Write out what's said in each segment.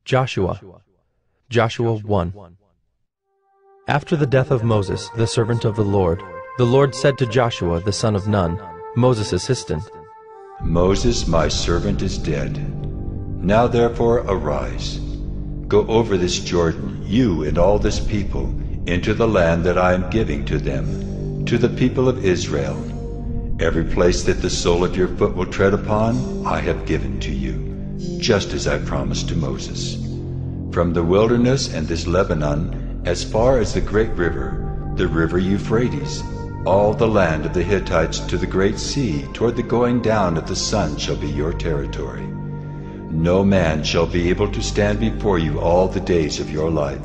Joshua 1. After the death of Moses, the servant of the Lord said to Joshua the son of Nun, Moses' assistant, Moses, my servant, is dead. Now therefore arise. Go over this Jordan, you and all this people, into the land that I am giving to them, to the people of Israel. Every place that the sole of your foot will tread upon, I have given to you, just as I promised to Moses. From the wilderness and this Lebanon, as far as the great river, the river Euphrates, all the land of the Hittites to the great sea, toward the going down of the sun shall be your territory. No man shall be able to stand before you all the days of your life.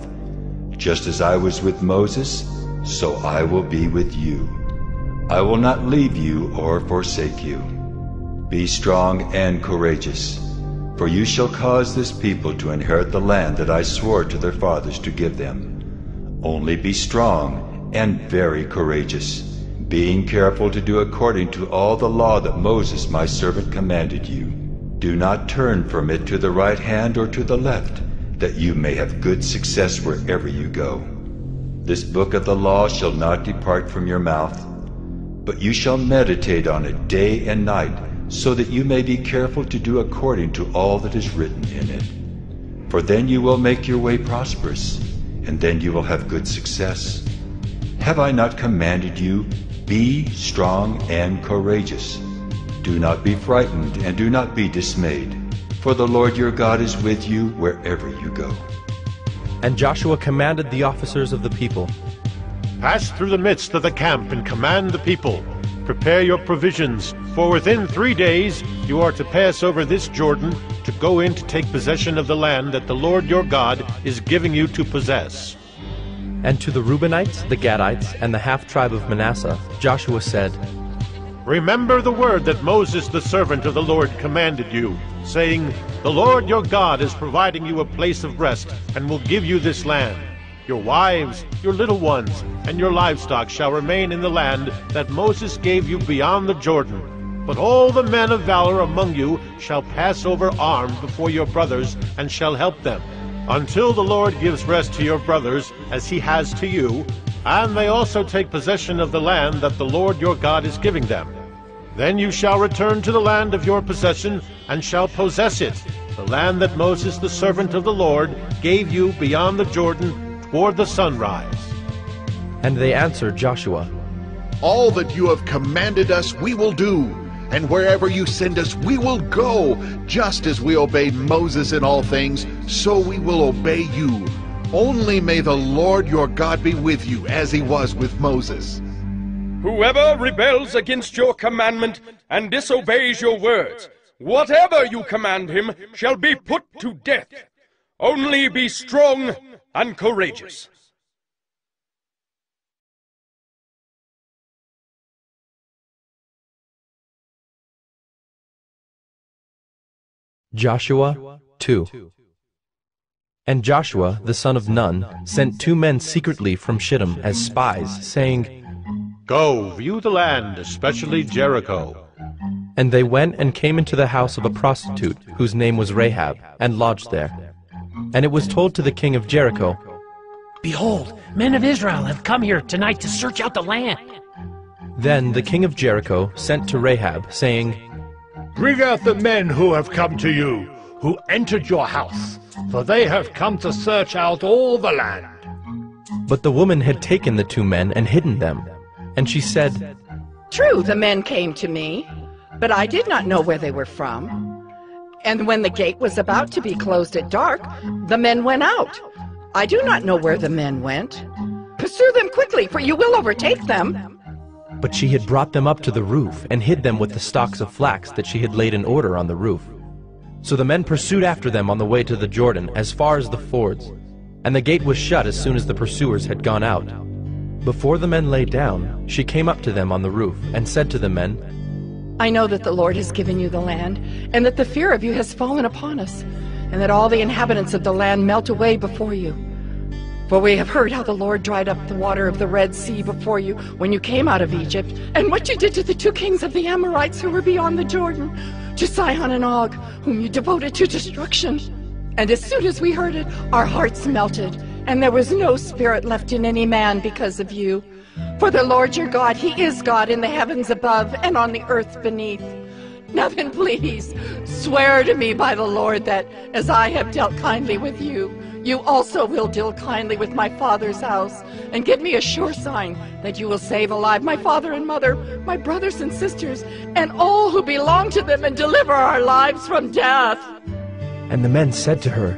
Just as I was with Moses, so I will be with you. I will not leave you or forsake you. Be strong and courageous, for you shall cause this people to inherit the land that I swore to their fathers to give them. Only be strong and very courageous, being careful to do according to all the law that Moses my servant commanded you. Do not turn from it to the right hand or to the left, that you may have good success wherever you go. This book of the law shall not depart from your mouth, but you shall meditate on it day and night, so that you may be careful to do according to all that is written in it. For then you will make your way prosperous, and then you will have good success. Have I not commanded you, be strong and courageous? Do not be frightened and do not be dismayed, for the Lord your God is with you wherever you go. And Joshua commanded the officers of the people, Pass through the midst of the camp and command the people. Prepare your provisions, for within 3 days you are to pass over this Jordan to go in to take possession of the land that the Lord your God is giving you to possess. And to the Reubenites, the Gadites, and the half-tribe of Manasseh, Joshua said, Remember the word that Moses the servant of the Lord commanded you, saying, The Lord your God is providing you a place of rest, and will give you this land. Your wives, your little ones, and your livestock shall remain in the land that Moses gave you beyond the Jordan. But all the men of valor among you shall pass over armed before your brothers, and shall help them, until the Lord gives rest to your brothers, as he has to you, and they also take possession of the land that the Lord your God is giving them. Then you shall return to the land of your possession, and shall possess it, the land that Moses the servant of the Lord gave you beyond the Jordan toward the sunrise. And they answered Joshua, All that you have commanded us we will do, and wherever you send us we will go. Just as we obeyed Moses in all things, so we will obey you. Only may the Lord your God be with you, as he was with Moses. Whoever rebels against your commandment and disobeys your words, whatever you command him shall be put to death. Only be strong and courageous. Joshua 2. And Joshua the son of Nun sent 2 men secretly from Shittim as spies, saying, Go, view the land, especially Jericho. And they went and came into the house of a prostitute, whose name was Rahab, and lodged there. And it was told to the king of Jericho, Behold, men of Israel have come here tonight to search out the land. Then the king of Jericho sent to Rahab, saying, Bring out the men who have come to you, who entered your house, for they have come to search out all the land. But the woman had taken the 2 men and hidden them. And she said, True, the men came to me, but I did not know where they were from. And when the gate was about to be closed at dark, the men went out. I do not know where the men went. Pursue them quickly, for you will overtake them. But she had brought them up to the roof, and hid them with the stalks of flax that she had laid in order on the roof. So the men pursued after them on the way to the Jordan, as far as the fords. And the gate was shut as soon as the pursuers had gone out. Before the men lay down, she came up to them on the roof, and said to the men, I know that the Lord has given you the land, and that the fear of you has fallen upon us, and that all the inhabitants of the land melt away before you. For we have heard how the Lord dried up the water of the Red Sea before you when you came out of Egypt, and what you did to the 2 kings of the Amorites who were beyond the Jordan, to Sihon and Og, whom you devoted to destruction. And as soon as we heard it, our hearts melted, and there was no spirit left in any man because of you. For the Lord your God, he is God in the heavens above and on the earth beneath. Now then, please, swear to me by the Lord that, as I have dealt kindly with you, you also will deal kindly with my father's house, and give me a sure sign that you will save alive my father and mother, my brothers and sisters, and all who belong to them, and deliver our lives from death. And the men said to her,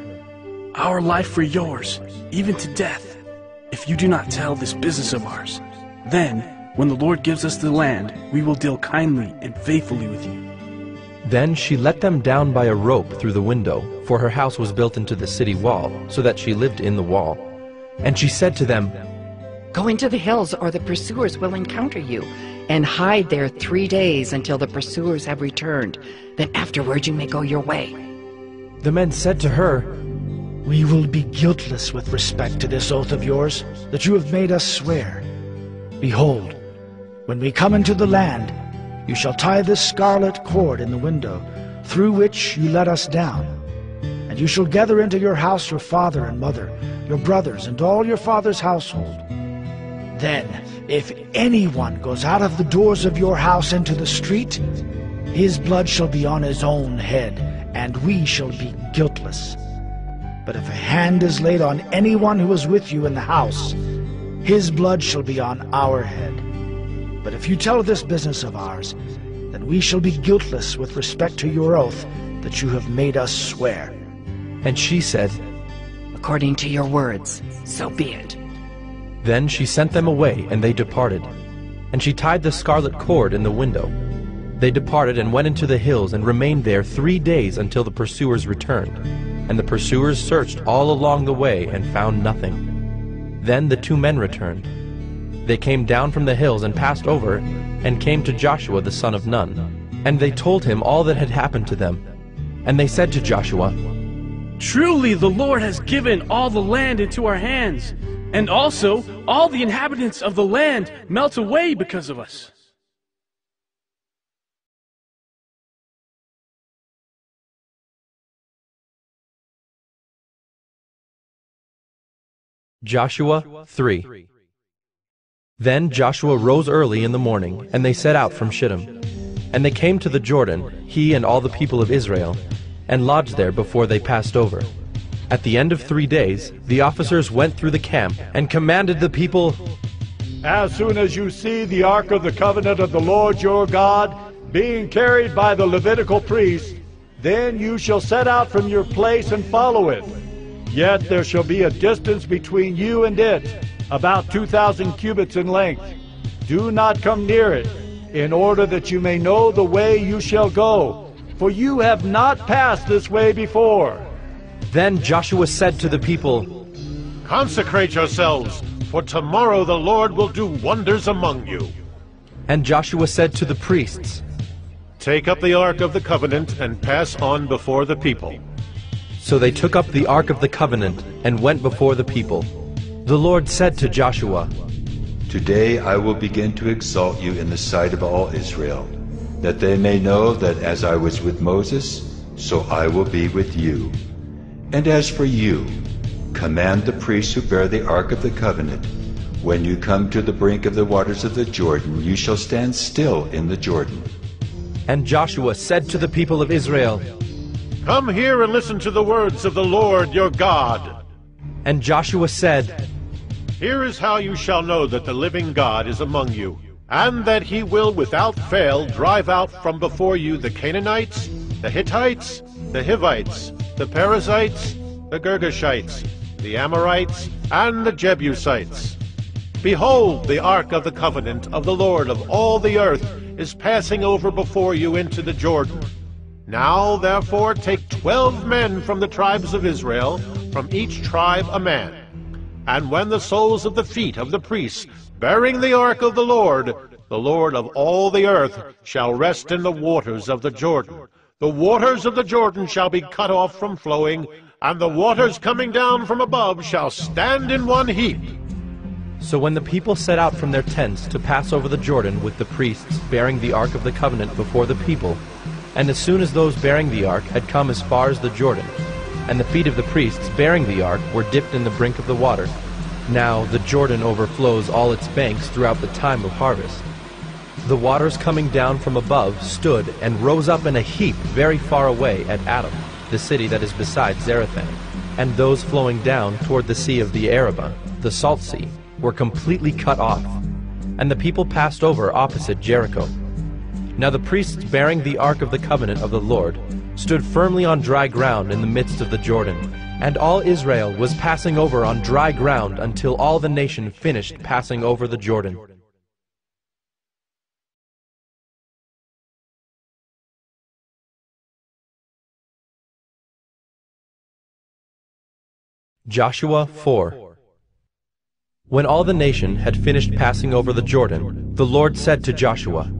Our life for yours, even to death, if you do not tell this business of ours. Then, when the Lord gives us the land, we will deal kindly and faithfully with you. Then she let them down by a rope through the window, for her house was built into the city wall, so that she lived in the wall. And she said to them, Go into the hills, or the pursuers will encounter you, and hide there 3 days until the pursuers have returned. Then afterward you may go your way. The men said to her, We will be guiltless with respect to this oath of yours that you have made us swear. Behold, when we come into the land, you shall tie this scarlet cord in the window, through which you let us down. And you shall gather into your house your father and mother, your brothers, and all your father's household. Then, if anyone goes out of the doors of your house into the street, his blood shall be on his own head, and we shall be guiltless. But if a hand is laid on anyone who is with you in the house, his blood shall be on our head. But if you tell this business of ours, then we shall be guiltless with respect to your oath that you have made us swear. And she said, According to your words, so be it. Then she sent them away, and they departed. And she tied the scarlet cord in the window. They departed and went into the hills, and remained there 3 days until the pursuers returned. And the pursuers searched all along the way, and found nothing. Then the 2 men returned. They came down from the hills and passed over, and came to Joshua the son of Nun. And they told him all that had happened to them. And they said to Joshua, Truly the Lord has given all the land into our hands, and also all the inhabitants of the land melt away because of us. Joshua 3. Then Joshua rose early in the morning, and they set out from Shittim. And they came to the Jordan, he and all the people of Israel, and lodged there before they passed over. At the end of 3 days, the officers went through the camp, and commanded the people, As soon as you see the ark of the covenant of the Lord your God being carried by the Levitical priests, then you shall set out from your place and follow it. Yet there shall be a distance between you and it, about 2,000 cubits in length. Do not come near it, in order that you may know the way you shall go, for you have not passed this way before. Then Joshua said to the people, Consecrate yourselves, for tomorrow the Lord will do wonders among you. And Joshua said to the priests, Take up the ark of the covenant and pass on before the people. So they took up the ark of the covenant and went before the people. The Lord said to Joshua, Today I will begin to exalt you in the sight of all Israel, that they may know that as I was with Moses, so I will be with you. And as for you, command the priests who bear the ark of the covenant, when you come to the brink of the waters of the Jordan, you shall stand still in the Jordan. And Joshua said to the people of Israel, Come here and listen to the words of the Lord your God. And Joshua said, Here is how you shall know that the living God is among you, and that he will without fail drive out from before you the Canaanites, the Hittites, the Hivites, the Perizzites, the Girgashites, the Amorites, and the Jebusites. Behold, the ark of the covenant of the Lord of all the earth is passing over before you into the Jordan. Now, therefore, take 12 men from the tribes of Israel, from each tribe a man. And when the soles of the feet of the priests, bearing the ark of the Lord of all the earth, shall rest in the waters of the Jordan, the waters of the Jordan shall be cut off from flowing, and the waters coming down from above shall stand in one heap. So when the people set out from their tents to pass over the Jordan with the priests bearing the ark of the covenant before the people, and as soon as those bearing the ark had come as far as the Jordan, and the feet of the priests bearing the ark were dipped in the brink of the water. Now the Jordan overflows all its banks throughout the time of harvest. The waters coming down from above stood and rose up in a heap very far away at Adam, the city that is beside Zarethan, and those flowing down toward the sea of the Arabah, the Salt Sea, were completely cut off, and the people passed over opposite Jericho. Now the priests bearing the ark of the covenant of the Lord stood firmly on dry ground in the midst of the Jordan, and all Israel was passing over on dry ground until all the nation finished passing over the Jordan. Joshua 4. When all the nation had finished passing over the Jordan, the Lord said to Joshua,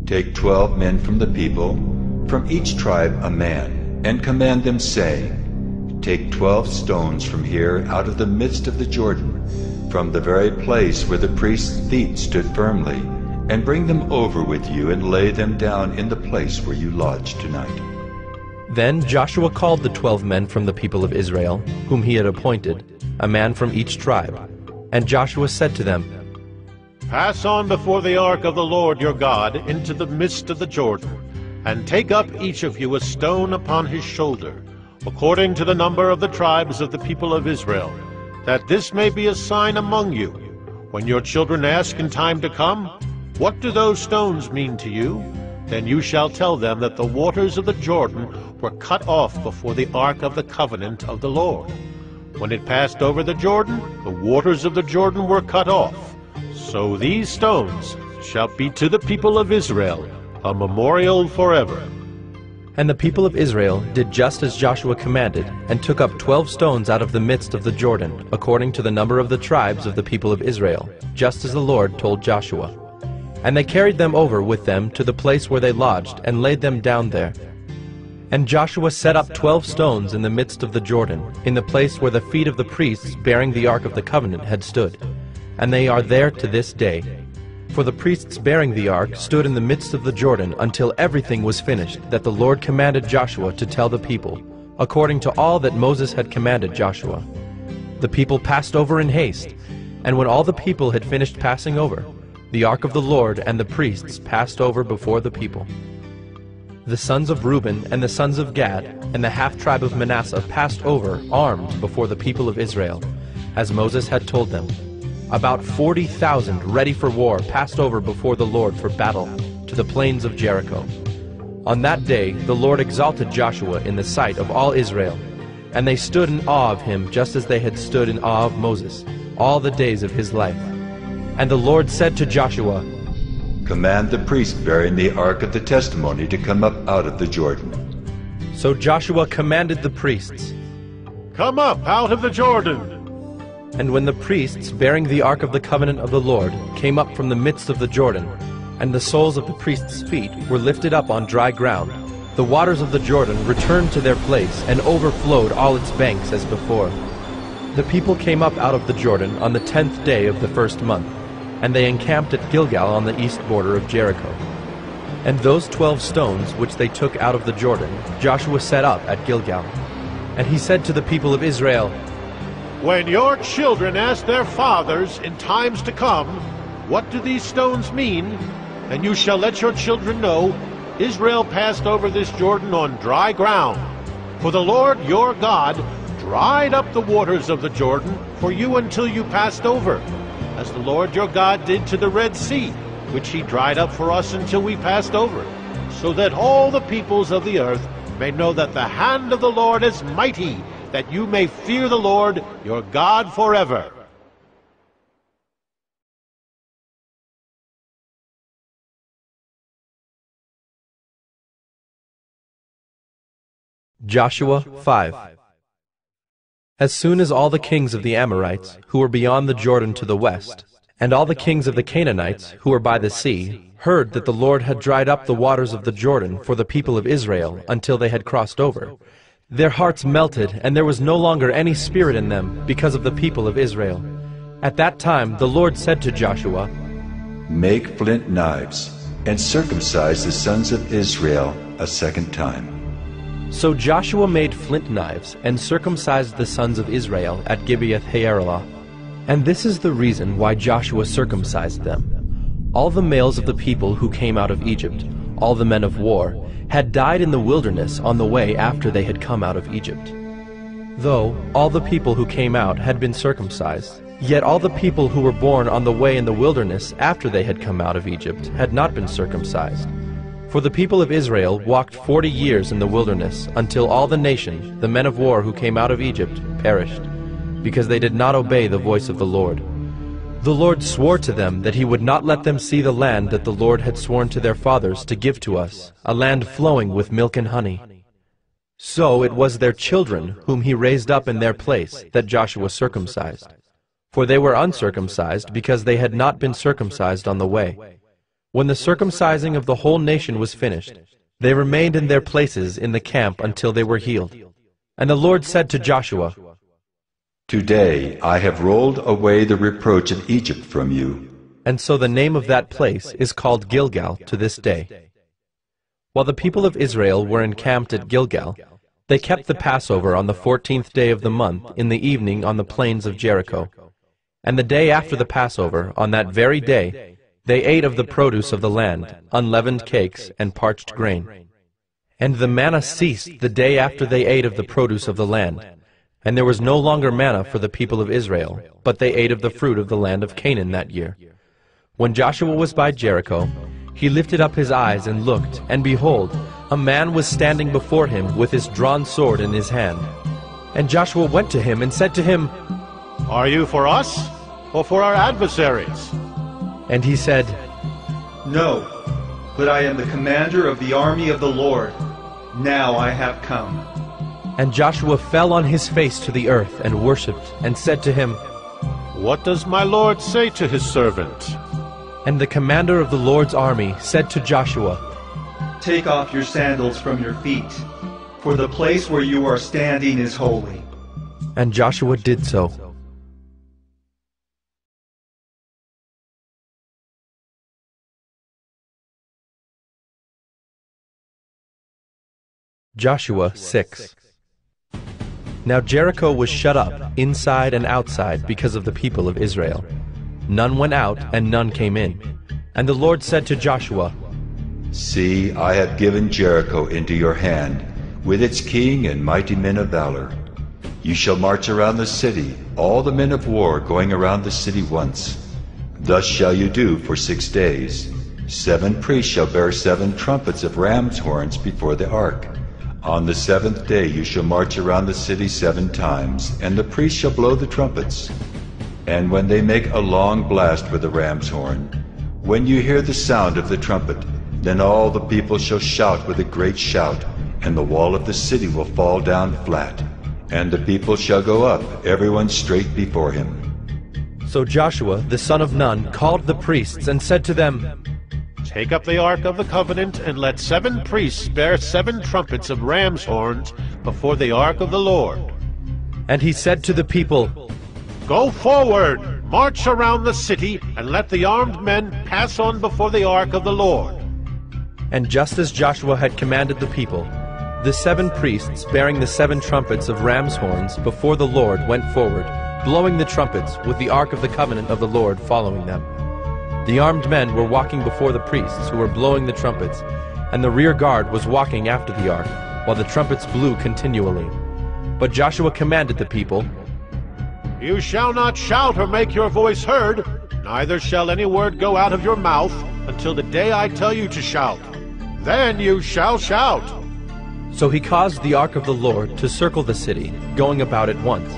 Take 12 men from the people, from each tribe a man, and command them, saying, Take 12 stones from here out of the midst of the Jordan, from the very place where the priest's feet stood firmly, and bring them over with you and lay them down in the place where you lodge tonight. Then Joshua called the 12 men from the people of Israel, whom he had appointed, a man from each tribe. And Joshua said to them, Pass on before the ark of the Lord your God into the midst of the Jordan, and take up each of you a stone upon his shoulder, according to the number of the tribes of the people of Israel, that this may be a sign among you. When your children ask in time to come, What do those stones mean to you? Then you shall tell them that the waters of the Jordan were cut off before the ark of the covenant of the Lord. When it passed over the Jordan, the waters of the Jordan were cut off. So these stones shall be to the people of Israel a memorial forever. And the people of Israel did just as Joshua commanded, and took up 12 stones out of the midst of the Jordan, according to the number of the tribes of the people of Israel, just as the Lord told Joshua. And they carried them over with them to the place where they lodged, and laid them down there. And Joshua set up 12 stones in the midst of the Jordan, in the place where the feet of the priests bearing the ark of the covenant had stood. And they are there to this day. For the priests bearing the ark stood in the midst of the Jordan until everything was finished that the Lord commanded Joshua to tell the people, according to all that Moses had commanded Joshua. The people passed over in haste, and when all the people had finished passing over, the ark of the Lord and the priests passed over before the people. The sons of Reuben and the sons of Gad and the half-tribe of Manasseh passed over armed before the people of Israel, as Moses had told them. About 40,000 ready for war passed over before the Lord for battle to the plains of Jericho. On that day the Lord exalted Joshua in the sight of all Israel, and they stood in awe of him just as they had stood in awe of Moses all the days of his life. And the Lord said to Joshua, Command the priest bearing the ark of the testimony to come up out of the Jordan. So Joshua commanded the priests, Come up out of the Jordan. And when the priests bearing the ark of the covenant of the Lord came up from the midst of the Jordan, and the soles of the priests' feet were lifted up on dry ground, the waters of the Jordan returned to their place and overflowed all its banks as before. The people came up out of the Jordan on the 10th day of the first month, and they encamped at Gilgal on the east border of Jericho. And those 12 stones which they took out of the Jordan Joshua set up at Gilgal. And he said to the people of Israel, When your children ask their fathers in times to come, What do these stones mean? Then you shall let your children know, Israel passed over this Jordan on dry ground. For the Lord your God dried up the waters of the Jordan for you until you passed over, as the Lord your God did to the Red Sea, which he dried up for us until we passed over, so that all the peoples of the earth may know that the hand of the Lord is mighty, that you may fear the Lord your God forever. Joshua 5. As soon as all the kings of the Amorites, who were beyond the Jordan to the west, and all the kings of the Canaanites, who were by the sea, heard that the Lord had dried up the waters of the Jordan for the people of Israel until they had crossed over, their hearts melted, and there was no longer any spirit in them because of the people of Israel. At that time the Lord said to Joshua, Make flint knives, and circumcise the sons of Israel a second time. So Joshua made flint knives and circumcised the sons of Israel at Gibeath-Haaraloth. And this is the reason why Joshua circumcised them. All the males of the people who came out of Egypt, all the men of war, had died in the wilderness on the way after they had come out of Egypt. Though all the people who came out had been circumcised, yet all the people who were born on the way in the wilderness after they had come out of Egypt had not been circumcised. For the people of Israel walked 40 years in the wilderness until all the nation, the men of war who came out of Egypt, perished, because they did not obey the voice of the Lord. The Lord swore to them that he would not let them see the land that the Lord had sworn to their fathers to give to us, a land flowing with milk and honey. So it was their children whom he raised up in their place that Joshua circumcised. For they were uncircumcised because they had not been circumcised on the way. When the circumcising of the whole nation was finished, they remained in their places in the camp until they were healed. And the Lord said to Joshua, Today I have rolled away the reproach of Egypt from you. And so the name of that place is called Gilgal to this day. While the people of Israel were encamped at Gilgal, they kept the Passover on the 14th day of the month in the evening on the plains of Jericho. And the day after the Passover, on that very day, they ate of the produce of the land, unleavened cakes and parched grain. And the manna ceased the day after they ate of the produce of the land. And there was no longer manna for the people of Israel, but they ate of the fruit of the land of Canaan that year. When Joshua was by Jericho, he lifted up his eyes and looked, and behold, a man was standing before him with his drawn sword in his hand. And Joshua went to him and said to him, Are you for us, or for our adversaries? And he said, No, but I am the commander of the army of the Lord. Now I have come. And Joshua fell on his face to the earth and worshipped, and said to him, What does my Lord say to his servant? And the commander of the Lord's army said to Joshua, Take off your sandals from your feet, for the place where you are standing is holy. And Joshua did so. Joshua 6. Now Jericho was shut up, inside and outside, because of the people of Israel. None went out, and none came in. And the Lord said to Joshua, See, I have given Jericho into your hand, with its king and mighty men of valor. You shall march around the city, all the men of war going around the city once. Thus shall you do for 6 days. 7 priests shall bear 7 trumpets of ram's horns before the ark. On the 7th day you shall march around the city 7 times, and the priests shall blow the trumpets. And when they make a long blast with the ram's horn, when you hear the sound of the trumpet, then all the people shall shout with a great shout, and the wall of the city will fall down flat, and the people shall go up, everyone straight before him. So Joshua, the son of Nun, called the priests and said to them, Take up the Ark of the Covenant, and let 7 priests bear 7 trumpets of ram's horns before the Ark of the Lord. And he said to the people, Go forward, march around the city, and let the armed men pass on before the Ark of the Lord. And just as Joshua had commanded the people, the 7 priests bearing the 7 trumpets of ram's horns before the Lord went forward, blowing the trumpets, with the Ark of the Covenant of the Lord following them. The armed men were walking before the priests who were blowing the trumpets, and the rear guard was walking after the ark, while the trumpets blew continually. But Joshua commanded the people, You shall not shout or make your voice heard, neither shall any word go out of your mouth until the day I tell you to shout. Then you shall shout. So he caused the ark of the Lord to circle the city, going about it once.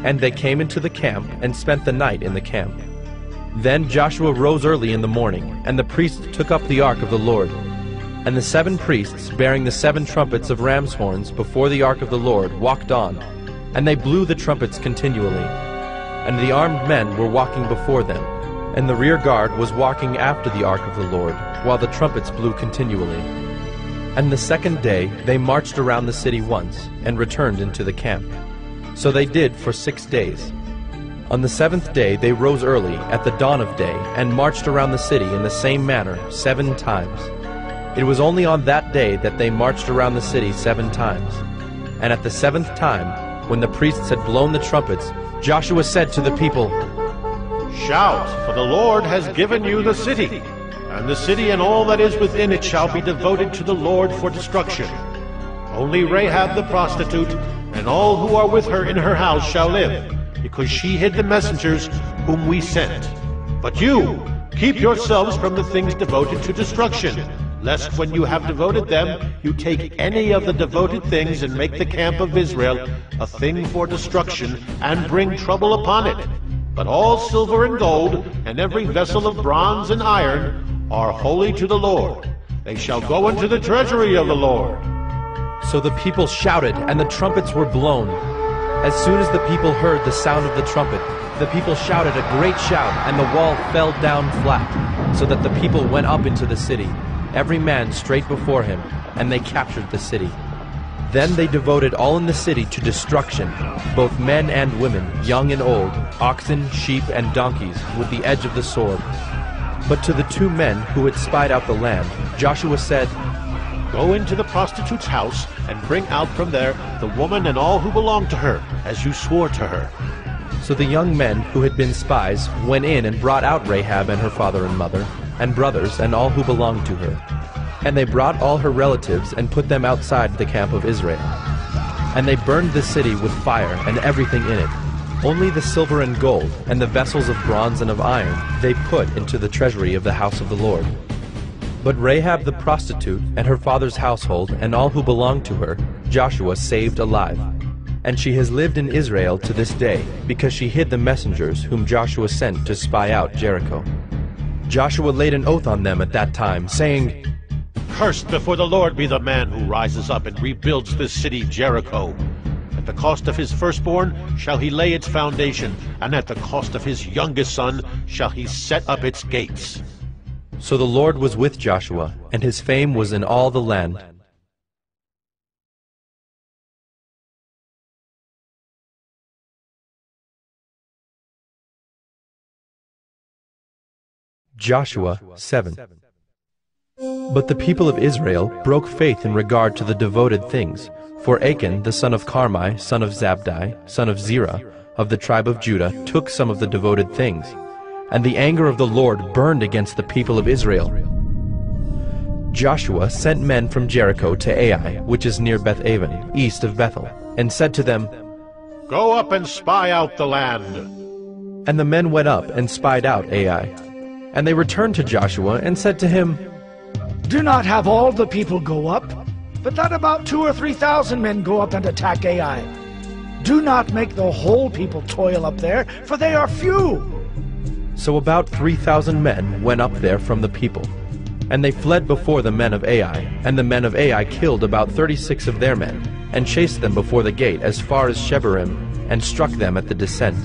And they came into the camp and spent the night in the camp. Then Joshua rose early in the morning, and the priests took up the ark of the Lord. And the 7 priests, bearing the 7 trumpets of ram's horns before the ark of the Lord, walked on, and they blew the trumpets continually. And the armed men were walking before them, and the rear guard was walking after the ark of the Lord, while the trumpets blew continually. And the 2nd day they marched around the city once, and returned into the camp. So they did for 6 days. On the 7th day they rose early, at the dawn of day, and marched around the city in the same manner 7 times. It was only on that day that they marched around the city 7 times. And at the 7th time, when the priests had blown the trumpets, Joshua said to the people, Shout, for the Lord has given you the city, and the city and all that is within it shall be devoted to the Lord for destruction. Only Rahab the prostitute and all who are with her in her house shall live, because she hid the messengers whom we sent. But you, keep yourselves from the things devoted to destruction, lest when you have devoted them, you take any of the devoted things and make the camp of Israel a thing for destruction, and bring trouble upon it. But all silver and gold, and every vessel of bronze and iron, are holy to the Lord. They shall go into the treasury of the Lord. So the people shouted, and the trumpets were blown. As soon as the people heard the sound of the trumpet, the people shouted a great shout, and the wall fell down flat, so that the people went up into the city, every man straight before him, and they captured the city. Then they devoted all in the city to destruction, both men and women, young and old, oxen, sheep, and donkeys, with the edge of the sword. But to the 2 men who had spied out the land, Joshua said, Go into the prostitute's house, and bring out from there the woman and all who belong to her, as you swore to her. So the young men who had been spies went in and brought out Rahab and her father and mother, and brothers, and all who belonged to her. And they brought all her relatives and put them outside the camp of Israel. And they burned the city with fire and everything in it. Only the silver and gold, and the vessels of bronze and of iron, they put into the treasury of the house of the Lord. But Rahab the prostitute, and her father's household, and all who belonged to her, Joshua saved alive. And she has lived in Israel to this day, because she hid the messengers whom Joshua sent to spy out Jericho. Joshua laid an oath on them at that time, saying, Cursed before the Lord be the man who rises up and rebuilds this city Jericho. At the cost of his firstborn shall he lay its foundation, and at the cost of his youngest son shall he set up its gates. So the Lord was with Joshua, and his fame was in all the land. Joshua 7. But the people of Israel broke faith in regard to the devoted things. For Achan, the son of Carmi, son of Zabdi, son of Zerah, of the tribe of Judah, took some of the devoted things. And the anger of the Lord burned against the people of Israel. Joshua sent men from Jericho to Ai, which is near Beth-aven, east of Bethel, and said to them, Go up and spy out the land. And the men went up and spied out Ai. And they returned to Joshua and said to him, Do not have all the people go up, but let about 2,000 or 3,000 men go up and attack Ai. Do not make the whole people toil up there, for they are few. So about 3,000 men went up there from the people. And they fled before the men of Ai, and the men of Ai killed about 36 of their men, and chased them before the gate as far as Shebarim, and struck them at the descent.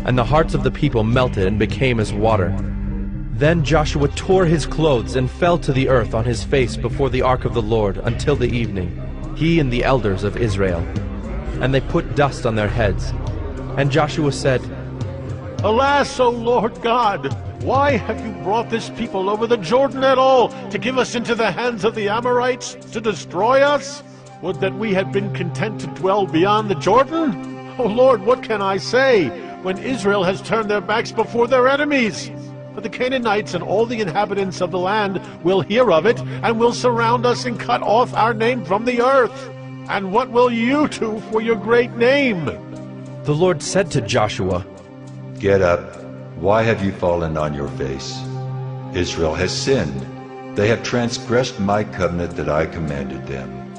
And the hearts of the people melted and became as water. Then Joshua tore his clothes and fell to the earth on his face before the ark of the Lord until the evening, he and the elders of Israel. And they put dust on their heads. And Joshua said, Alas, O Lord God, why have you brought this people over the Jordan at all, to give us into the hands of the Amorites, to destroy us? Would that we had been content to dwell beyond the Jordan? O Lord, what can I say, when Israel has turned their backs before their enemies? But the Canaanites and all the inhabitants of the land will hear of it, and will surround us and cut off our name from the earth. And what will you do for your great name? The Lord said to Joshua, Get up. Why have you fallen on your face? Israel has sinned. They have transgressed my covenant that I commanded them.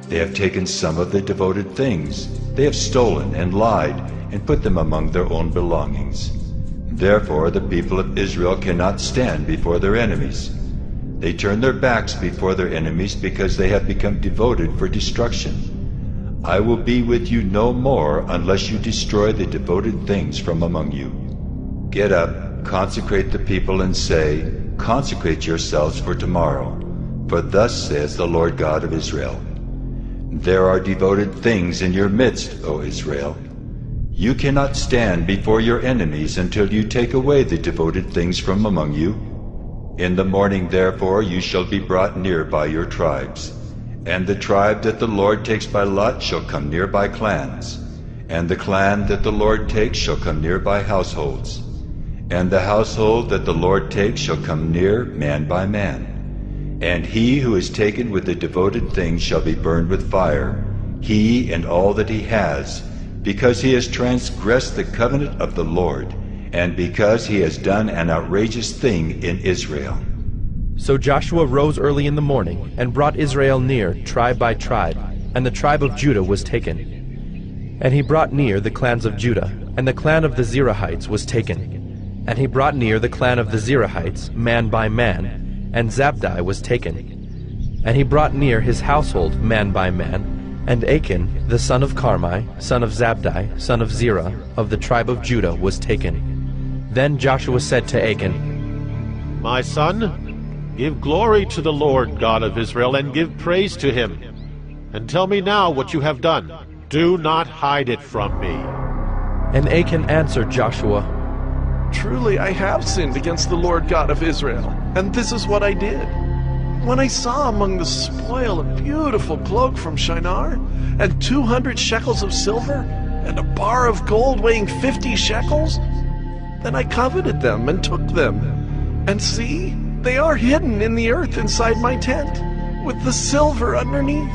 They have taken some of the devoted things. They have stolen and lied and put them among their own belongings. Therefore the people of Israel cannot stand before their enemies. They turn their backs before their enemies because they have become devoted for destruction. I will be with you no more unless you destroy the devoted things from among you. Get up, consecrate the people, and say, Consecrate yourselves for tomorrow, for thus says the Lord God of Israel. There are devoted things in your midst, O Israel. You cannot stand before your enemies until you take away the devoted things from among you. In the morning therefore you shall be brought near by your tribes. And the tribe that the Lord takes by lot shall come near by clans. And the clan that the Lord takes shall come near by households. And the household that the Lord takes shall come near man by man. And he who is taken with the devoted things shall be burned with fire, he and all that he has, because he has transgressed the covenant of the Lord, and because he has done an outrageous thing in Israel. So Joshua rose early in the morning, and brought Israel near, tribe by tribe, and the tribe of Judah was taken. And he brought near the clans of Judah, and the clan of the Zerahites was taken. And he brought near the clan of the Zerahites, man by man, and Zabdi was taken. And he brought near his household, man by man, and Achan, the son of Carmi, son of Zabdi, son of Zerah, of the tribe of Judah, was taken. Then Joshua said to Achan, My son, give glory to the Lord God of Israel, and give praise to him. And tell me now what you have done. Do not hide it from me. And Achan answered Joshua, Truly I have sinned against the Lord God of Israel, and this is what I did. When I saw among the spoil a beautiful cloak from Shinar, and 200 shekels of silver, and a bar of gold weighing 50 shekels, then I coveted them and took them. And see, they are hidden in the earth inside my tent, with the silver underneath.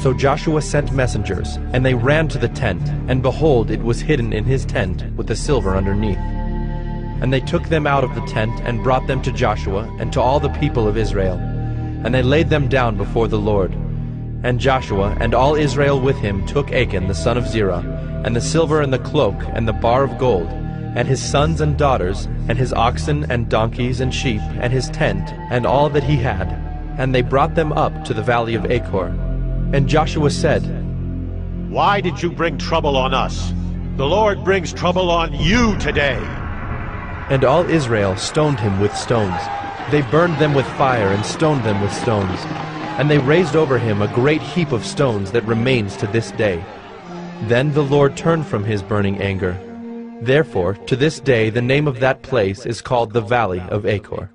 So Joshua sent messengers, and they ran to the tent, and behold, it was hidden in his tent, with the silver underneath. And they took them out of the tent, and brought them to Joshua, and to all the people of Israel. And they laid them down before the Lord. And Joshua and all Israel with him took Achan the son of Zerah, and the silver and the cloak, and the bar of gold, and his sons and daughters, and his oxen and donkeys and sheep, and his tent, and all that he had. And they brought them up to the valley of Achor. And Joshua said, Why did you bring trouble on us? The Lord brings trouble on you today. And all Israel stoned him with stones. They burned them with fire and stoned them with stones. And they raised over him a great heap of stones that remains to this day. Then the Lord turned from his burning anger. Therefore, to this day the name of that place is called the Valley of Achor.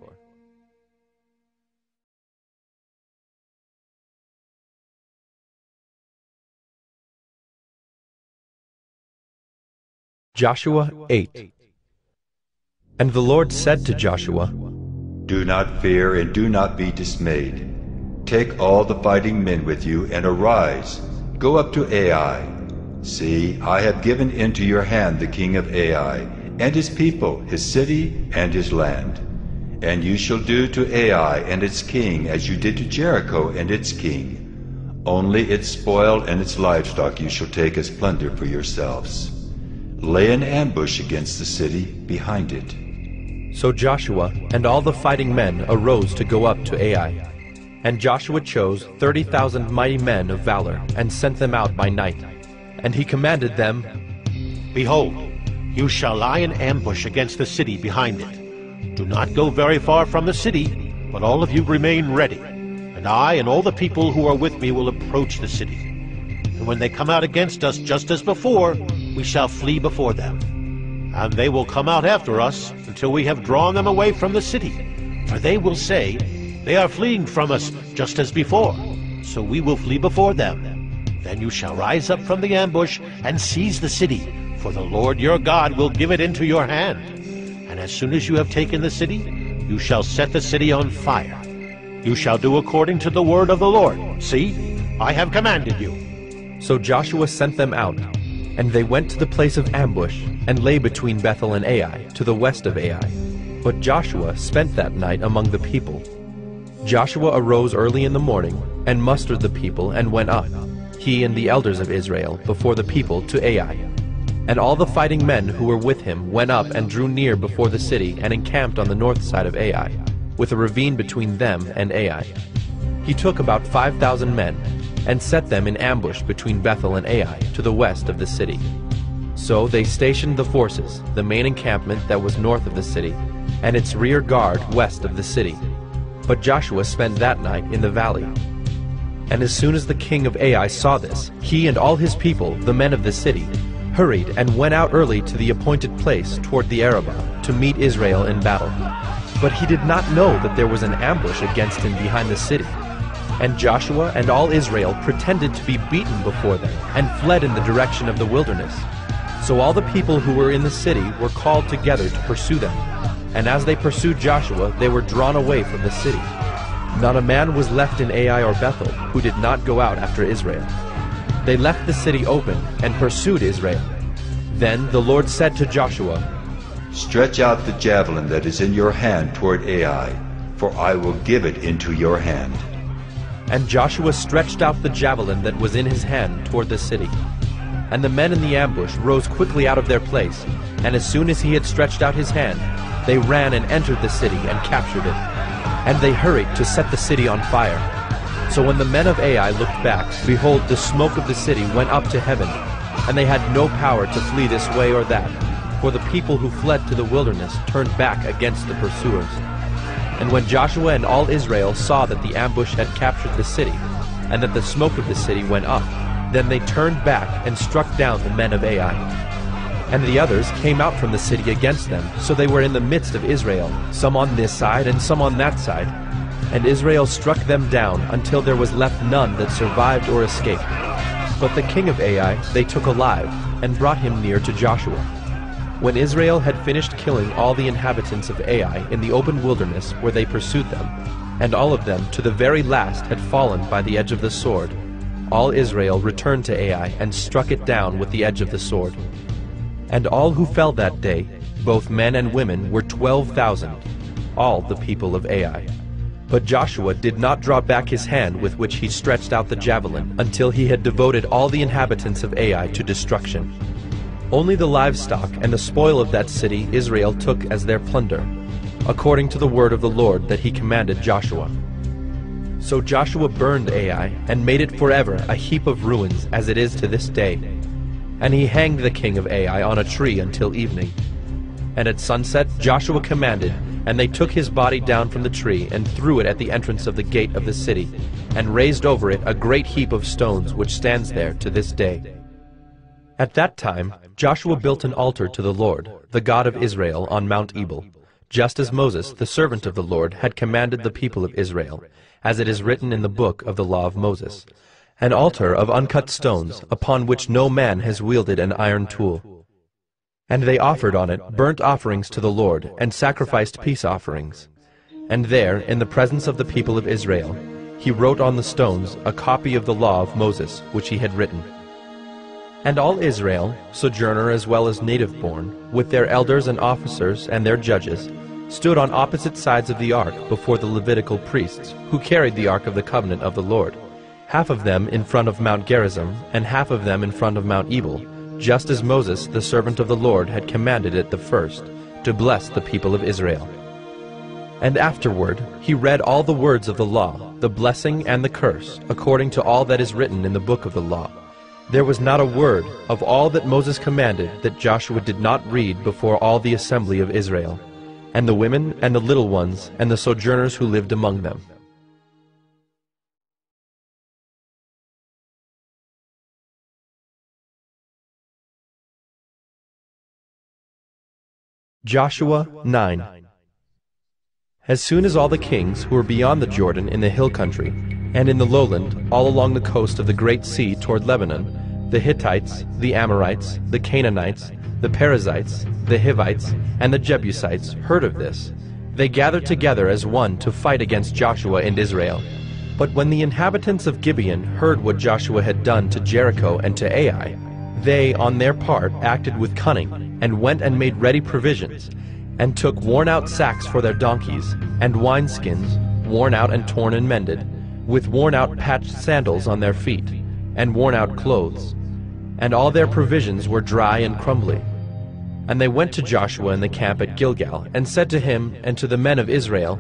Joshua 8. And the Lord said to Joshua, Do not fear and do not be dismayed. Take all the fighting men with you and arise. Go up to Ai. See, I have given into your hand the king of Ai, and his people, his city, and his land. And you shall do to Ai and its king as you did to Jericho and its king. Only its spoil and its livestock you shall take as plunder for yourselves. Lay an ambush against the city behind it. So Joshua and all the fighting men arose to go up to Ai. And Joshua chose 30,000 mighty men of valor, and sent them out by night. And he commanded them, Behold, you shall lie in ambush against the city behind it. Do not go very far from the city, but all of you remain ready. And I and all the people who are with me will approach the city. And when they come out against us just as before, we shall flee before them. And they will come out after us until we have drawn them away from the city. For they will say, They are fleeing from us just as before. So we will flee before them. Then you shall rise up from the ambush and seize the city, for the Lord your God will give it into your hand. And as soon as you have taken the city, you shall set the city on fire. You shall do according to the word of the Lord. See, I have commanded you. So Joshua sent them out, and they went to the place of ambush, and lay between Bethel and Ai, to the west of Ai. But Joshua spent that night among the people. Joshua arose early in the morning, and mustered the people, and went up, he and the elders of Israel, before the people to Ai. And all the fighting men who were with him went up and drew near before the city, and encamped on the north side of Ai, with a ravine between them and Ai. He took about 5,000 men, and set them in ambush between Bethel and Ai, to the west of the city. So they stationed the forces, the main encampment that was north of the city, and its rear guard west of the city. But Joshua spent that night in the valley. And as soon as the king of Ai saw this, he and all his people, the men of the city, hurried and went out early to the appointed place toward the Arabah, to meet Israel in battle. But he did not know that there was an ambush against him behind the city. And Joshua and all Israel pretended to be beaten before them, and fled in the direction of the wilderness. So all the people who were in the city were called together to pursue them. And as they pursued Joshua, they were drawn away from the city. Not a man was left in Ai or Bethel who did not go out after Israel. They left the city open and pursued Israel. Then the Lord said to Joshua, Stretch out the javelin that is in your hand toward Ai, for I will give it into your hand. And Joshua stretched out the javelin that was in his hand toward the city. And the men in the ambush rose quickly out of their place, and as soon as he had stretched out his hand, they ran and entered the city and captured it. And they hurried to set the city on fire. So when the men of Ai looked back, behold, the smoke of the city went up to heaven, and they had no power to flee this way or that, for the people who fled to the wilderness turned back against the pursuers. And when Joshua and all Israel saw that the ambush had captured the city, and that the smoke of the city went up, then they turned back and struck down the men of Ai. And the others came out from the city against them, so they were in the midst of Israel, some on this side and some on that side. And Israel struck them down until there was left none that survived or escaped. But the king of Ai they took alive, and brought him near to Joshua. When Israel had finished killing all the inhabitants of Ai in the open wilderness where they pursued them, and all of them to the very last had fallen by the edge of the sword, all Israel returned to Ai and struck it down with the edge of the sword. And all who fell that day, both men and women, were 12,000, all the people of Ai. But Joshua did not draw back his hand with which he stretched out the javelin until he had devoted all the inhabitants of Ai to destruction. Only the livestock and the spoil of that city Israel took as their plunder, according to the word of the Lord that he commanded Joshua. So Joshua burned Ai, and made it forever a heap of ruins, as it is to this day. And he hanged the king of Ai on a tree until evening. And at sunset Joshua commanded, and they took his body down from the tree, and threw it at the entrance of the gate of the city, and raised over it a great heap of stones which stands there to this day. At that time Joshua built an altar to the Lord, the God of Israel, on Mount Ebal, just as Moses, the servant of the Lord, had commanded the people of Israel, as it is written in the book of the law of Moses, an altar of uncut stones, upon which no man has wielded an iron tool. And they offered on it burnt offerings to the Lord, and sacrificed peace offerings. And there, in the presence of the people of Israel, he wrote on the stones a copy of the law of Moses, which he had written. And all Israel, sojourner as well as native-born, with their elders and officers and their judges, stood on opposite sides of the ark before the Levitical priests, who carried the ark of the covenant of the Lord, half of them in front of Mount Gerizim, and half of them in front of Mount Ebal, just as Moses, the servant of the Lord, had commanded it the first, to bless the people of Israel. And afterward he read all the words of the law, the blessing and the curse, according to all that is written in the book of the law. There was not a word of all that Moses commanded that Joshua did not read before all the assembly of Israel, and the women and the little ones and the sojourners who lived among them. Joshua 9. As soon as all the kings who were beyond the Jordan in the hill country, and in the lowland, all along the coast of the great sea toward Lebanon, the Hittites, the Amorites, the Canaanites, the Perizzites, the Hivites, and the Jebusites heard of this, they gathered together as one to fight against Joshua and Israel. But when the inhabitants of Gibeon heard what Joshua had done to Jericho and to Ai, they, on their part, acted with cunning, and went and made ready provisions, and took worn-out sacks for their donkeys, and wineskins, worn out and torn and mended, with worn-out patched sandals on their feet, and worn-out clothes. And all their provisions were dry and crumbly. And they went to Joshua in the camp at Gilgal, and said to him and to the men of Israel,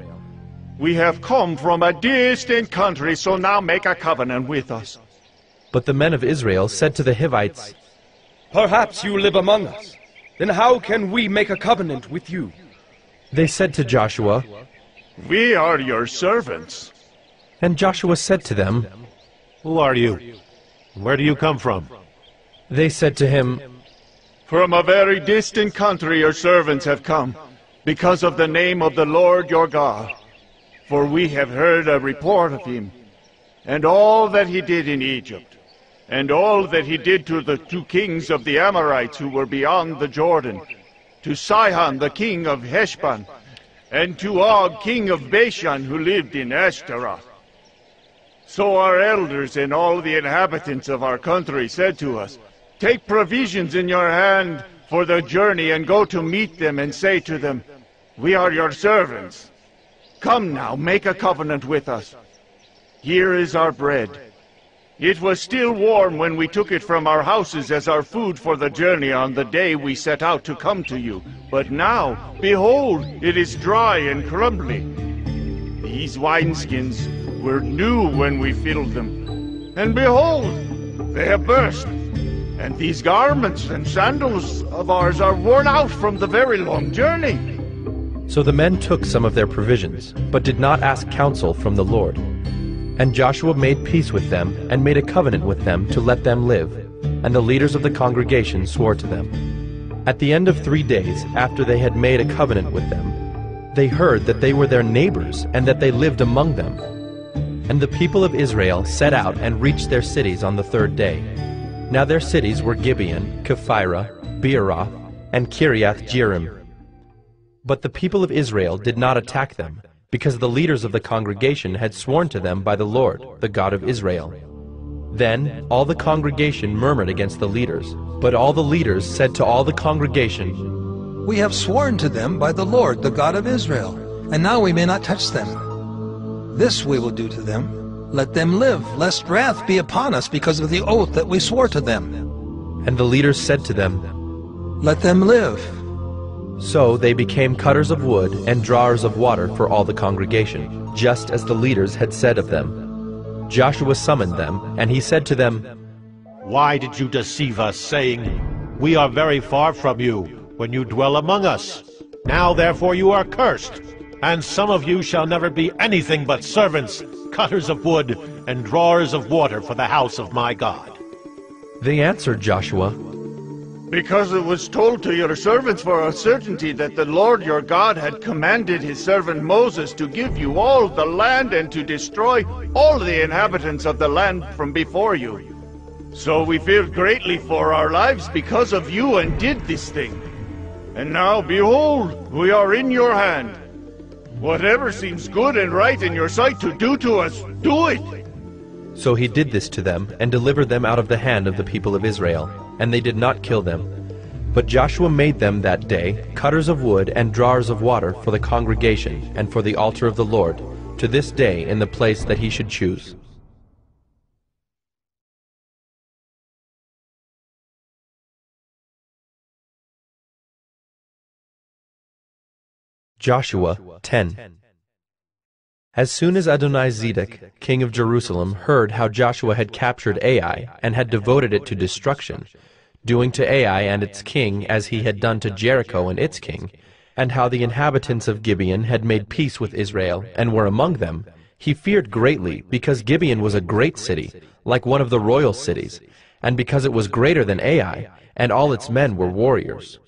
"We have come from a distant country, so now make a covenant with us." But the men of Israel said to the Hivites, "Perhaps you live among us. Then how can we make a covenant with you?" They said to Joshua, "We are your servants." And Joshua said to them, "Who are you? Where do you come from?" They said to him, "From a very distant country your servants have come. because of the name of the Lord your God. For we have heard a report of him, and all that he did in Egypt, and all that he did to the 2 kings of the Amorites who were beyond the Jordan, to Sihon the king of Heshbon, and to Og king of Bashan who lived in Ashtaroth. So our elders and all the inhabitants of our country said to us, "Take provisions in your hand for the journey and go to meet them and say to them, 'We are your servants. Come now, make a covenant with us. Here is our bread. It was still warm when we took it from our houses as our food for the journey on the day we set out to come to you. But now, behold, it is dry and crumbly. These wineskins were new when we filled them, and behold, they have burst. And these garments and sandals of ours are worn out from the very long journey.'" So the men took some of their provisions, but did not ask counsel from the Lord. And Joshua made peace with them, and made a covenant with them to let them live. And the leaders of the congregation swore to them. At the end of 3 days, after they had made a covenant with them, they heard that they were their neighbors, and that they lived among them. And the people of Israel set out and reached their cities on the 3rd day. Now their cities were Gibeon, Kephirah, Beeroth, and Kiriath-Jearim. But the people of Israel did not attack them, because the leaders of the congregation had sworn to them by the Lord, the God of Israel. Then all the congregation murmured against the leaders, but all the leaders said to all the congregation, "We have sworn to them by the Lord, the God of Israel, and now we may not touch them. This we will do to them: let them live, lest wrath be upon us because of the oath that we swore to them." And the leaders said to them, "Let them live." So they became cutters of wood and drawers of water for all the congregation, just as the leaders had said of them. Joshua summoned them, and he said to them, "Why did you deceive us, saying, 'We are very far from you, when you dwell among us'? Now therefore you are cursed, and some of you shall never be anything but servants, cutters of wood, and drawers of water for the house of my God." They answered Joshua, "Because it was told to your servants for a certainty that the Lord your God had commanded his servant Moses to give you all the land and to destroy all the inhabitants of the land from before you. So we feared greatly for our lives because of you and did this thing. And now, behold, we are in your hand. Whatever seems good and right in your sight to do to us, do it." So he did this to them, and delivered them out of the hand of the people of Israel, and they did not kill them. But Joshua made them that day cutters of wood and drawers of water for the congregation and for the altar of the Lord, to this day in the place that he should choose. Joshua 10. As soon as Adoni-Zedek, king of Jerusalem, heard how Joshua had captured Ai and had devoted it to destruction, doing to Ai and its king as he had done to Jericho and its king, and how the inhabitants of Gibeon had made peace with Israel and were among them, he feared greatly, because Gibeon was a great city, like one of the royal cities, and because it was greater than Ai, and all its men were warriors.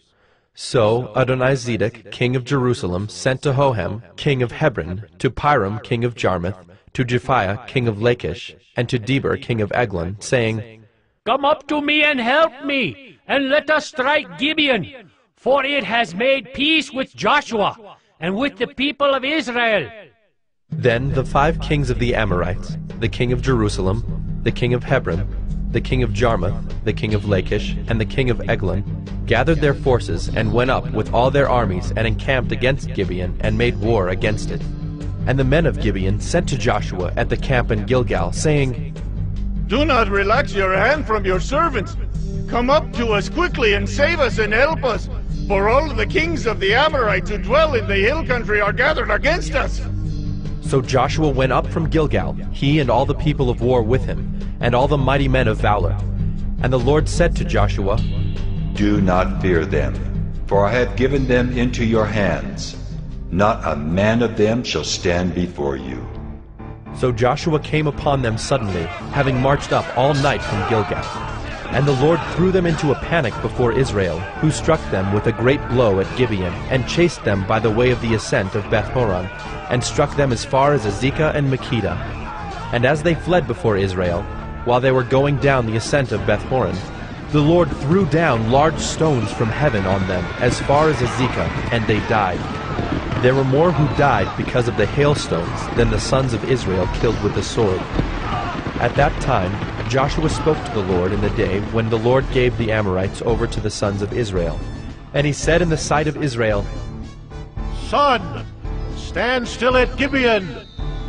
So Adoni-Zedek, king of Jerusalem, sent to Hohem, king of Hebron, to Piram, king of Jarmuth, to Japhiah, king of Lachish, and to Deber, king of Eglon, saying, "Come up to me and help me, and let us strike Gibeon, for it has made peace with Joshua and with the people of Israel." Then the 5 kings of the Amorites, the king of Jerusalem, the king of Hebron, the king of Jarmuth, the king of Lachish, and the king of Eglon, gathered their forces and went up with all their armies and encamped against Gibeon and made war against it. And the men of Gibeon sent to Joshua at the camp in Gilgal, saying, "Do not relax your hand from your servants. Come up to us quickly and save us and help us, for all the kings of the Amorites who dwell in the hill country are gathered against us." So Joshua went up from Gilgal, he and all the people of war with him, and all the mighty men of valor. And the Lord said to Joshua, "Do not fear them, for I have given them into your hands. Not a man of them shall stand before you." So Joshua came upon them suddenly, having marched up all night from Gilgal. And the Lord threw them into a panic before Israel, who struck them with a great blow at Gibeon, and chased them by the way of the ascent of Beth-horon, and struck them as far as Azekah and Makkedah. And as they fled before Israel, while they were going down the ascent of Beth-horon, the Lord threw down large stones from heaven on them as far as Azekah, and they died. There were more who died because of the hailstones than the sons of Israel killed with the sword. At that time Joshua spoke to the Lord in the day when the Lord gave the Amorites over to the sons of Israel. And he said in the sight of Israel, Sun, stand still at Gibeon,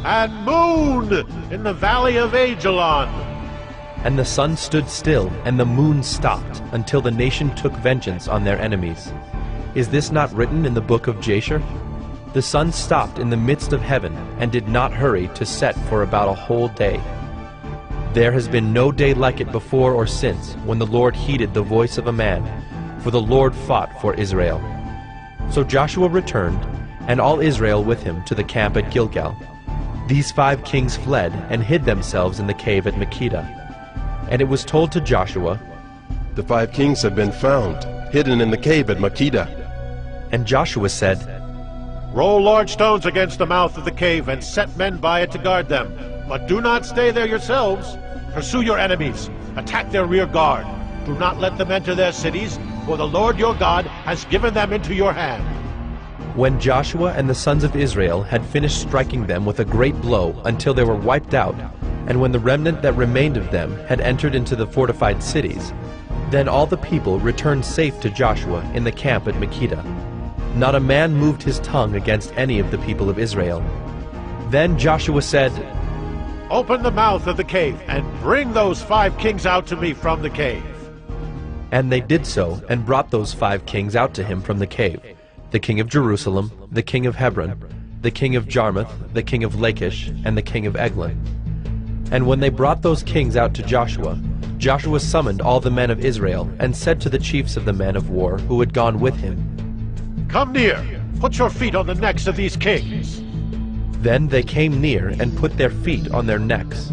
and moon in the valley of Ajalon. And the sun stood still, and the moon stopped, until the nation took vengeance on their enemies. Is this not written in the book of Jasher? The sun stopped in the midst of heaven, and did not hurry to set for about a whole day. There has been no day like it before or since, when the Lord heeded the voice of a man, for the Lord fought for Israel. So Joshua returned, and all Israel with him, to the camp at Gilgal. These 5 kings fled, and hid themselves in the cave at Makkedah. And it was told to Joshua, The 5 kings have been found, hidden in the cave at Makkedah. And Joshua said, Roll large stones against the mouth of the cave, and set men by it to guard them. But do not stay there yourselves. Pursue your enemies. Attack their rear guard. Do not let them enter their cities, for the Lord your God has given them into your hand. When Joshua and the sons of Israel had finished striking them with a great blow until they were wiped out, and when the remnant that remained of them had entered into the fortified cities, then all the people returned safe to Joshua in the camp at Makkedah. Not a man moved his tongue against any of the people of Israel. Then Joshua said, Open the mouth of the cave, and bring those 5 kings out to me from the cave. And they did so, and brought those 5 kings out to him from the cave, the king of Jerusalem, the king of Hebron, the king of Jarmuth, the king of Lachish, and the king of Eglon. And when they brought those kings out to Joshua, Joshua summoned all the men of Israel, and said to the chiefs of the men of war who had gone with him, Come near, put your feet on the necks of these kings. Then they came near, and put their feet on their necks.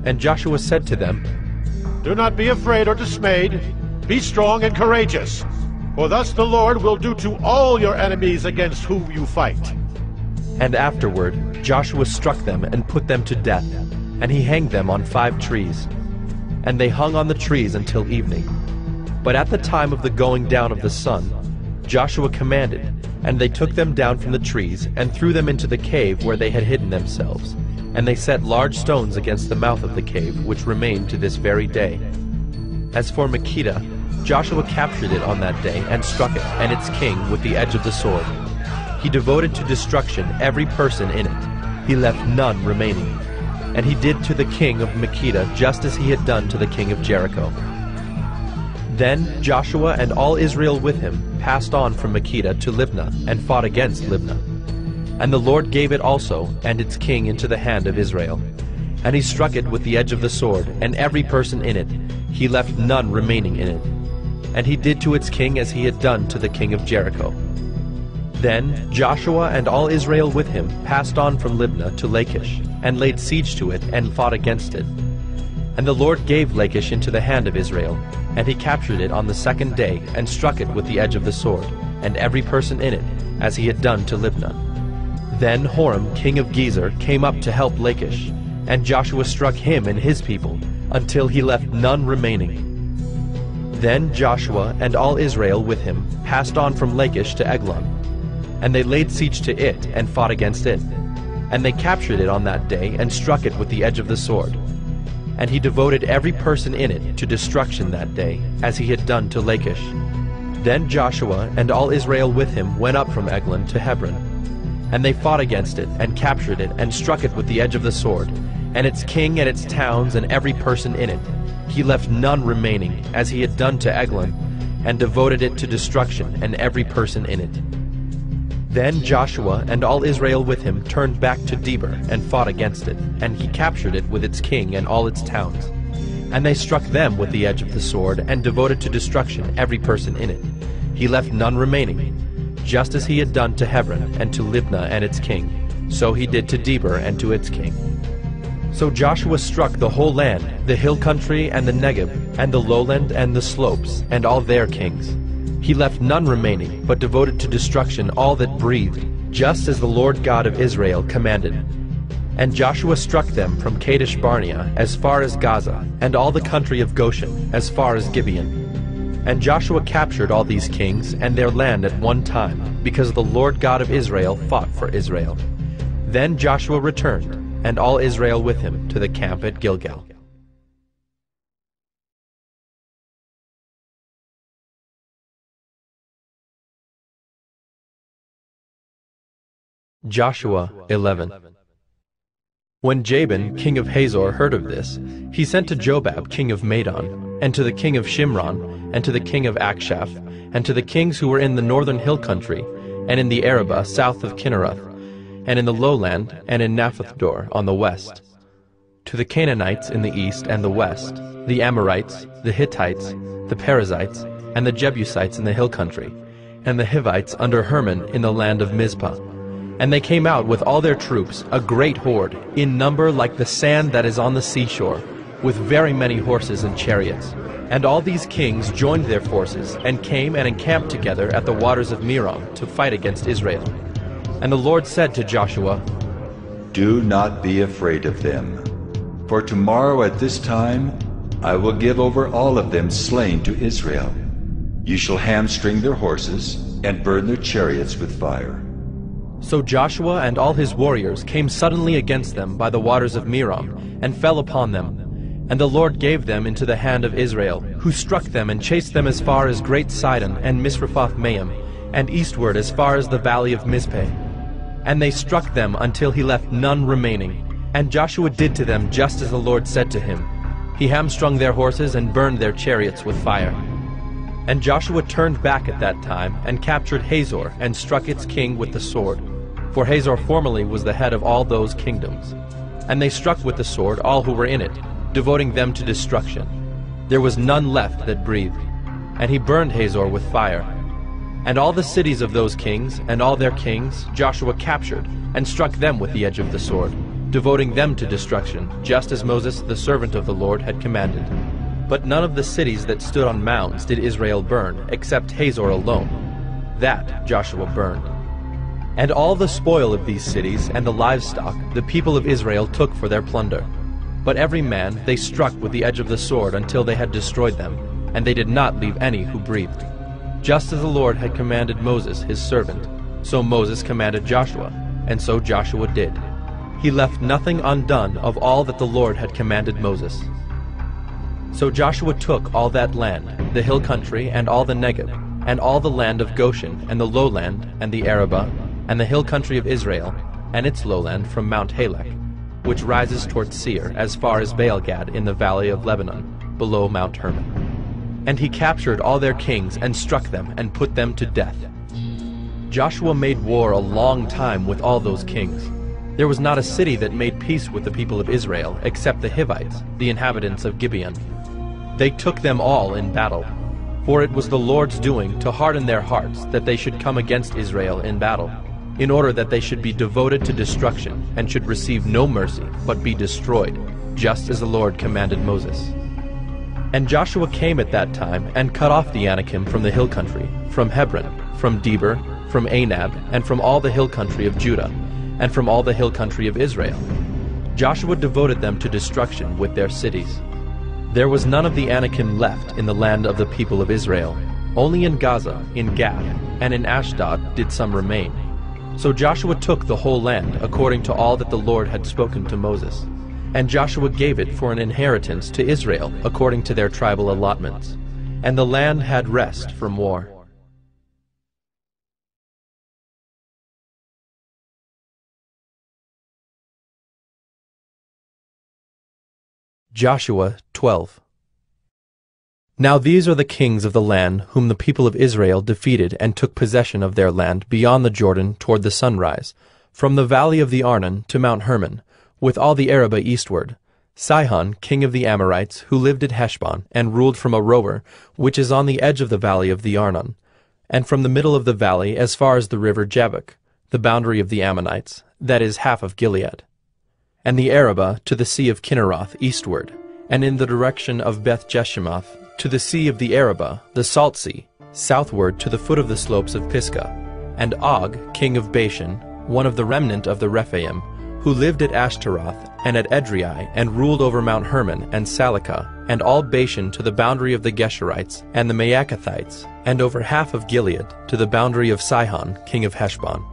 And Joshua said to them, Do not be afraid or dismayed. Be strong and courageous, for thus the Lord will do to all your enemies against whom you fight. And afterward Joshua struck them and put them to death, and he hanged them on 5 trees. And they hung on the trees until evening. But at the time of the going down of the sun, Joshua commanded, and they took them down from the trees, and threw them into the cave where they had hidden themselves. And they set large stones against the mouth of the cave, which remain to this very day. As for Makkedah, Joshua captured it on that day, and struck it, and its king, with the edge of the sword. He devoted to destruction every person in it. He left none remaining. And he did to the king of Makkedah just as he had done to the king of Jericho. Then Joshua and all Israel with him passed on from Makkedah to Libnah, and fought against Libnah. And the Lord gave it also, and its king, into the hand of Israel. And he struck it with the edge of the sword, and every person in it. He left none remaining in it. And he did to its king as he had done to the king of Jericho. Then Joshua and all Israel with him passed on from Libnah to Lachish, and laid siege to it, and fought against it. And the Lord gave Lachish into the hand of Israel, and he captured it on the 2nd day, and struck it with the edge of the sword, and every person in it, as he had done to Libnah. Then Horam king of Gezer came up to help Lachish, and Joshua struck him and his people, until he left none remaining. Then Joshua and all Israel with him passed on from Lachish to Eglon, and they laid siege to it, and fought against it. And they captured it on that day, and struck it with the edge of the sword. And he devoted every person in it to destruction that day, as he had done to Lachish. Then Joshua and all Israel with him went up from Eglon to Hebron. And they fought against it, and captured it, and struck it with the edge of the sword, and its king and its towns and every person in it. He left none remaining, as he had done to Eglon, and devoted it to destruction, and every person in it. Then Joshua and all Israel with him turned back to Debir, and fought against it, and he captured it with its king and all its towns. And they struck them with the edge of the sword, and devoted to destruction every person in it. He left none remaining, just as he had done to Hebron and to Libnah and its king. So he did to Debir and to its king. So Joshua struck the whole land, the hill country and the Negeb, and the lowland and the slopes, and all their kings. He left none remaining, but devoted to destruction all that breathed, just as the Lord God of Israel commanded. And Joshua struck them from Kadesh Barnea as far as Gaza, and all the country of Goshen as far as Gibeon. And Joshua captured all these kings and their land at one time, because the Lord God of Israel fought for Israel. Then Joshua returned, and all Israel with him, to the camp at Gilgal. Joshua 11. When Jabin, king of Hazor, heard of this, he sent to Jobab, king of Madon, and to the king of Shimron, and to the king of Akshaph, and to the kings who were in the northern hill country, and in the Arabah south of Kinnereth, and in the lowland, and in Naphthdor on the west, to the Canaanites in the east and the west, the Amorites, the Hittites, the Perizzites, and the Jebusites in the hill country, and the Hivites under Hermon in the land of Mizpah. And they came out with all their troops, a great horde, in number like the sand that is on the seashore, with very many horses and chariots. And all these kings joined their forces, and came and encamped together at the waters of Merom to fight against Israel. And the Lord said to Joshua, Do not be afraid of them, for tomorrow at this time I will give over all of them slain to Israel. You shall hamstring their horses, and burn their chariots with fire. So Joshua and all his warriors came suddenly against them by the waters of Merom, and fell upon them. And the Lord gave them into the hand of Israel, who struck them and chased them as far as Great Sidon and Misrephoth-Maim, and eastward as far as the valley of Mizpeh. And they struck them until he left none remaining. And Joshua did to them just as the Lord said to him. He hamstrung their horses and burned their chariots with fire. And Joshua turned back at that time, and captured Hazor, and struck its king with the sword. For Hazor formerly was the head of all those kingdoms. And they struck with the sword all who were in it, devoting them to destruction. There was none left that breathed. And he burned Hazor with fire. And all the cities of those kings, and all their kings, Joshua captured, and struck them with the edge of the sword, devoting them to destruction, just as Moses the servant of the Lord had commanded. But none of the cities that stood on mounds did Israel burn, except Hazor alone. That Joshua burned. And all the spoil of these cities and the livestock the people of Israel took for their plunder. But every man they struck with the edge of the sword until they had destroyed them, and they did not leave any who breathed. Just as the Lord had commanded Moses his servant, so Moses commanded Joshua, and so Joshua did. He left nothing undone of all that the Lord had commanded Moses. So Joshua took all that land, the hill country, and all the Negeb, and all the land of Goshen, and the lowland, and the Arabah, and the hill country of Israel, and its lowland from Mount Halak, which rises toward Seir, as far as Baal-gad in the valley of Lebanon, below Mount Hermon. And he captured all their kings, and struck them, and put them to death. Joshua made war a long time with all those kings. There was not a city that made peace with the people of Israel, except the Hivites, the inhabitants of Gibeon. They took them all in battle. For it was the Lord's doing to harden their hearts, that they should come against Israel in battle, in order that they should be devoted to destruction, and should receive no mercy, but be destroyed, just as the Lord commanded Moses. And Joshua came at that time, and cut off the Anakim from the hill country, from Hebron, from Debir, from Anab, and from all the hill country of Judah, and from all the hill country of Israel. Joshua devoted them to destruction with their cities. There was none of the Anakim left in the land of the people of Israel. Only in Gaza, in Gath, and in Ashdod did some remain. So Joshua took the whole land, according to all that the Lord had spoken to Moses. And Joshua gave it for an inheritance to Israel, according to their tribal allotments. And the land had rest from war. Joshua 12. Now these are the kings of the land whom the people of Israel defeated and took possession of their land beyond the Jordan toward the sunrise, from the valley of the Arnon to Mount Hermon, with all the Arabah eastward. Sihon, king of the Amorites, who lived at Heshbon, and ruled from Aroer, which is on the edge of the valley of the Arnon, and from the middle of the valley as far as the river Jabbok, the boundary of the Ammonites, that is half of Gilead. and the Arabah to the sea of Kinneroth eastward, and in the direction of Beth-Jeshimoth to the sea of the Arabah, the Salt Sea, southward to the foot of the slopes of Pisgah. And Og, king of Bashan, one of the remnant of the Rephaim, who lived at Ashtaroth and at Edrei, and ruled over Mount Hermon and Salakah, and all Bashan to the boundary of the Geshurites and the Maacathites, and over half of Gilead to the boundary of Sihon, king of Heshbon.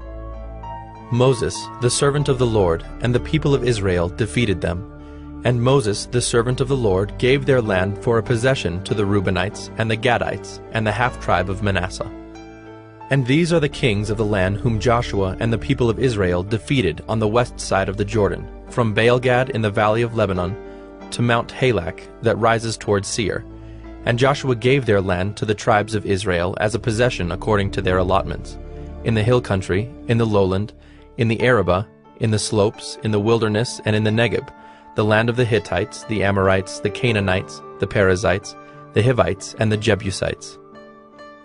Moses, the servant of the Lord, and the people of Israel defeated them. And Moses, the servant of the Lord, gave their land for a possession to the Reubenites and the Gadites and the half-tribe of Manasseh. And these are the kings of the land whom Joshua and the people of Israel defeated on the west side of the Jordan, from Baal-Gad in the valley of Lebanon to Mount Halak that rises toward Seir. And Joshua gave their land to the tribes of Israel as a possession according to their allotments, in the hill country, in the lowland, in the Arabah, in the slopes, in the wilderness, and in the Negeb, the land of the Hittites, the Amorites, the Canaanites, the Perizzites, the Hivites, and the Jebusites.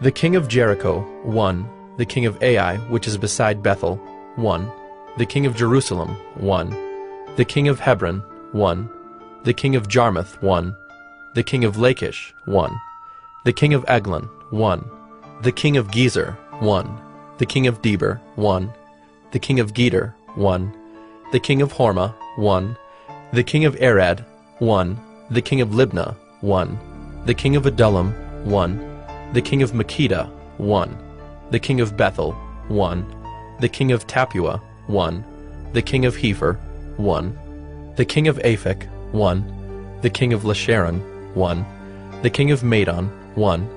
The king of Jericho, 1. The king of Ai, which is beside Bethel, 1. The king of Jerusalem, 1. The king of Hebron, 1. The king of Jarmuth, 1. The king of Lachish, 1. The king of Eglon, 1. The king of Gezer, 1. The king of Deber, 1. The king of Geder, 1. The king of Hormah, 1. The king of Arad, 1. The king of Libnah, 1. The king of Adullam, 1. The king of Makkedah, 1. The king of Bethel, 1. The king of Tappuah, 1. The king of Hepher, 1. The king of Aphek, 1. The king of Lasharon, 1. The king of Madon, 1.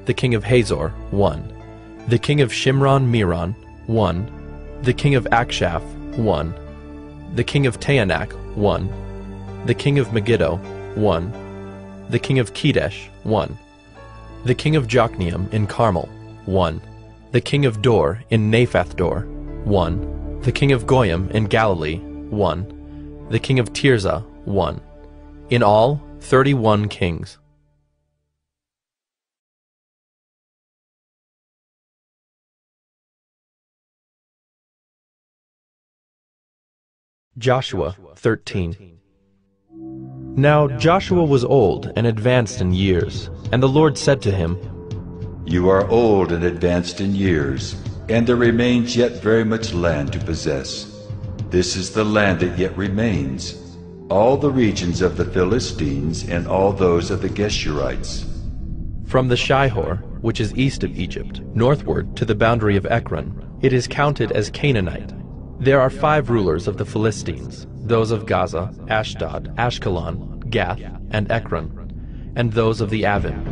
The king of Hazor, 1. The king of Shimron-Meron, 1. The king of Akshaph, 1. The king of Taanach, 1. The king of Megiddo, 1. The king of Kedesh, 1. The king of Jokneam in Carmel, 1. The king of Dor in Naphath-Dor, 1. The king of Goyim in Galilee, 1. The king of Tirzah, 1. In all, 31 kings. Joshua 13. Now Joshua was old and advanced in years, and the Lord said to him, You are old and advanced in years, and there remains yet very much land to possess. This is the land that yet remains, all the regions of the Philistines and all those of the Geshurites. From the Shihor, which is east of Egypt, northward to the boundary of Ekron, it is counted as Canaanite. There are 5 rulers of the Philistines, those of Gaza, Ashdod, Ashkelon, Gath, and Ekron, and those of the Avim.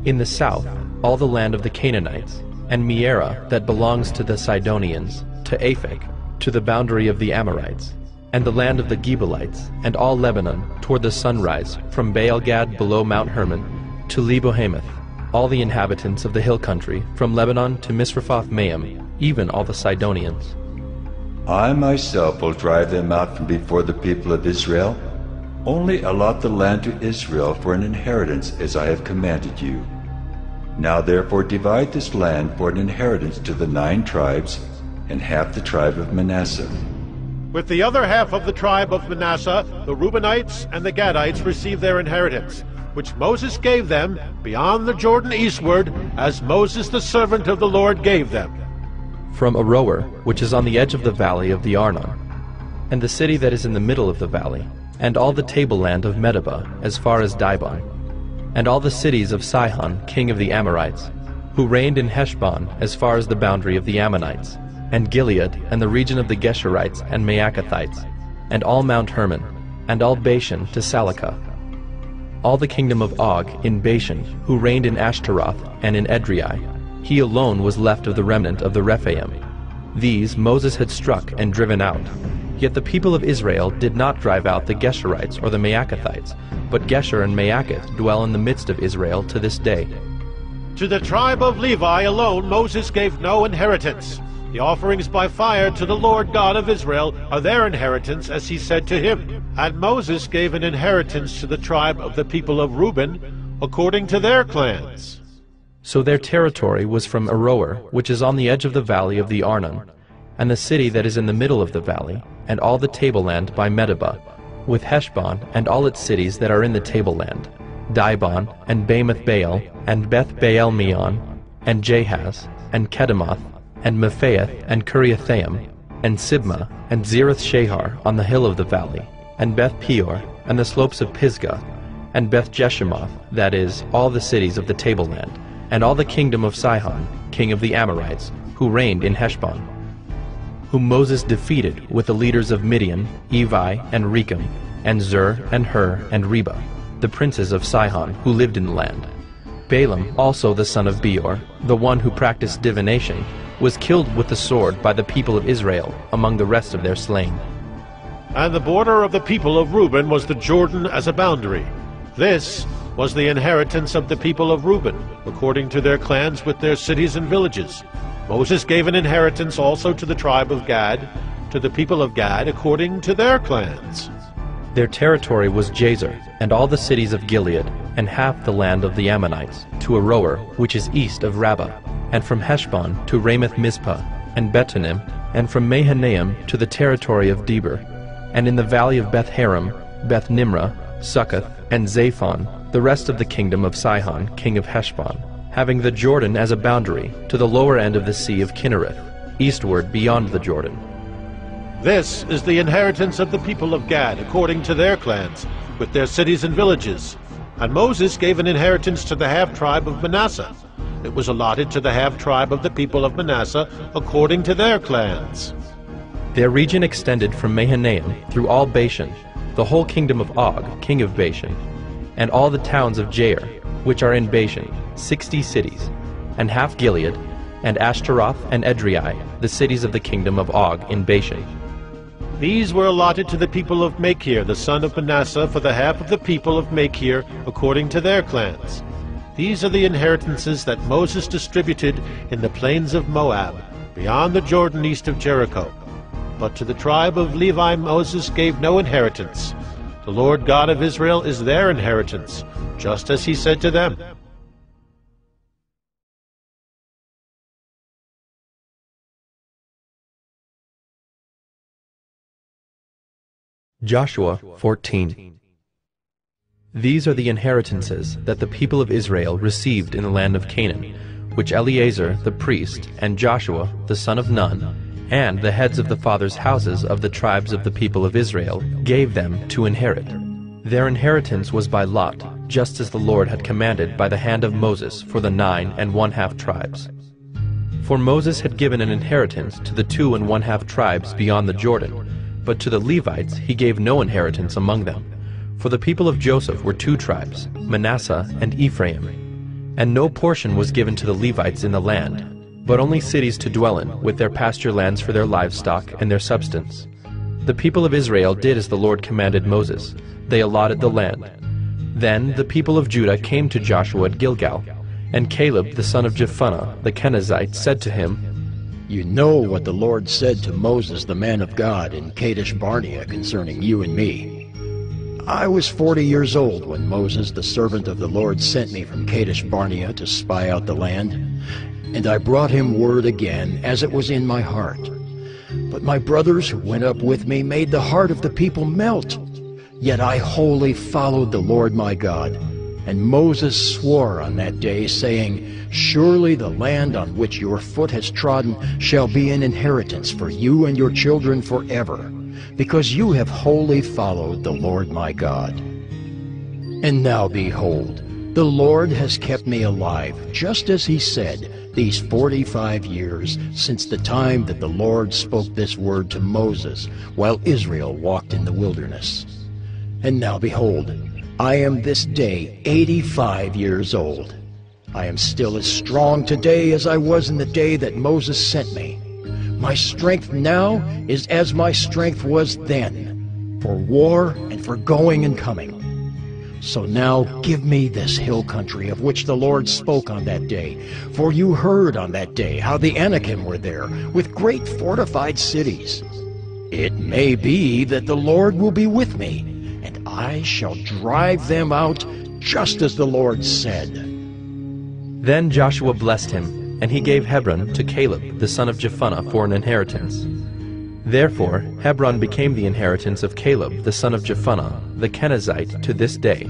In the south, all the land of the Canaanites, and Mearah that belongs to the Sidonians, to Aphek, to the boundary of the Amorites, and the land of the Gebalites, and all Lebanon, toward the sunrise, from Baal-Gad below Mount Hermon, to Lebo-Hamath, all the inhabitants of the hill country, from Lebanon to Misrephoth-Maim, even all the Sidonians. I myself will drive them out from before the people of Israel. Only allot the land to Israel for an inheritance as I have commanded you. Now therefore divide this land for an inheritance to the 9 tribes and half the tribe of Manasseh. With the other half of the tribe of Manasseh, the Reubenites and the Gadites receive their inheritance, which Moses gave them beyond the Jordan eastward, as Moses the servant of the Lord gave them. From Aroer, which is on the edge of the valley of the Arnon, and the city that is in the middle of the valley, and all the tableland of Medeba, as far as Dibon, and all the cities of Sihon, king of the Amorites, who reigned in Heshbon, as far as the boundary of the Ammonites, and Gilead, and the region of the Geshurites and Maacathites, and all Mount Hermon, and all Bashan to Salakah, all the kingdom of Og in Bashan, who reigned in Ashtaroth and in Edrei. He alone was left of the remnant of the Rephaim. These Moses had struck and driven out. Yet the people of Israel did not drive out the Geshurites or the Maacathites, but Gesher and Maacath dwell in the midst of Israel to this day. To the tribe of Levi alone Moses gave no inheritance. The offerings by fire to the Lord God of Israel are their inheritance, as he said to him. And Moses gave an inheritance to the tribe of the people of Reuben, according to their clans. So their territory was from Aroer, which is on the edge of the valley of the Arnon, and the city that is in the middle of the valley, and all the tableland by Medeba, with Heshbon and all its cities that are in the tableland, Dibon, and Bamoth Baal, and Beth Baal Meon, and Jahaz, and Kedemoth, and Mephaath, and Kiriathaim, and Sibmah, and Zerath Shahar on the hill of the valley, and Beth Peor, and the slopes of Pisgah, and Beth Jeshimoth, that is, all the cities of the tableland, and all the kingdom of Sihon, king of the Amorites, who reigned in Heshbon, whom Moses defeated with the leaders of Midian, Evi, and Rechem, and Zur, and Hur, and Reba, the princes of Sihon, who lived in the land. Balaam, also the son of Beor, the one who practiced divination, was killed with the sword by the people of Israel among the rest of their slain. And the border of the people of Reuben was the Jordan as a boundary. This was the inheritance of the people of Reuben, according to their clans with their cities and villages. Moses gave an inheritance also to the tribe of Gad, to the people of Gad, according to their clans. Their territory was Jazer, and all the cities of Gilead, and half the land of the Ammonites, to Aroer, which is east of Rabbah, and from Heshbon to Ramoth Mizpah, and Betonim, and from Mahanaim to the territory of Debir, and in the valley of Beth Haram, Beth Nimrah, Succoth, and Zaphon, the rest of the kingdom of Sihon, king of Heshbon, having the Jordan as a boundary to the lower end of the sea of Kinnereth, eastward beyond the Jordan. This is the inheritance of the people of Gad, according to their clans, with their cities and villages. And Moses gave an inheritance to the half-tribe of Manasseh. It was allotted to the half-tribe of the people of Manasseh, according to their clans. Their region extended from Mahanaim through all Bashan, the whole kingdom of Og, king of Bashan, and all the towns of Jair, which are in Bashan, 60 cities, and half Gilead, and Ashtaroth and Edrei, the cities of the kingdom of Og in Bashan. These were allotted to the people of Machir, the son of Manasseh, for the half of the people of Machir, according to their clans. These are the inheritances that Moses distributed in the plains of Moab, beyond the Jordan east of Jericho. But to the tribe of Levi Moses gave no inheritance. The Lord God of Israel is their inheritance, just as he said to them. Joshua 14. These are the inheritances that the people of Israel received in the land of Canaan, which Eleazar the priest, and Joshua the son of Nun, and the heads of the fathers' houses of the tribes of the people of Israel gave them to inherit. Their inheritance was by lot, just as the Lord had commanded by the hand of Moses for the 9 1/2 tribes. For Moses had given an inheritance to the 2 1/2 tribes beyond the Jordan, but to the Levites he gave no inheritance among them. For the people of Joseph were 2 tribes, Manasseh and Ephraim. And no portion was given to the Levites in the land, but only cities to dwell in, with their pasture lands for their livestock and their substance. The people of Israel did as the Lord commanded Moses. They allotted the land. Then the people of Judah came to Joshua at Gilgal, and Caleb the son of Jephunneh the Kenizzite said to him, "You know what the Lord said to Moses the man of God in Kadesh Barnea concerning you and me. I was 40 years old when Moses the servant of the Lord sent me from Kadesh Barnea to spy out the land, and I brought him word again as it was in my heart. But my brothers who went up with me made the heart of the people melt. Yet I wholly followed the Lord my God. And Moses swore on that day, saying, Surely the land on which your foot has trodden shall be an inheritance for you and your children forever, because you have wholly followed the Lord my God. And now behold, the Lord has kept me alive, just as he said, these 45 years since the time that the Lord spoke this word to Moses, while Israel walked in the wilderness. And now behold, I am this day 85 years old. I am still as strong today as I was in the day that Moses sent me. My strength now is as my strength was then, for war and for going and coming. So now give me this hill country of which the Lord spoke on that day, for you heard on that day how the Anakim were there, with great fortified cities. It may be that the Lord will be with me, and I shall drive them out just as the Lord said." Then Joshua blessed him, and he gave Hebron to Caleb the son of Jephunneh for an inheritance. Therefore Hebron became the inheritance of Caleb the son of Jephunneh the Kenizzite to this day,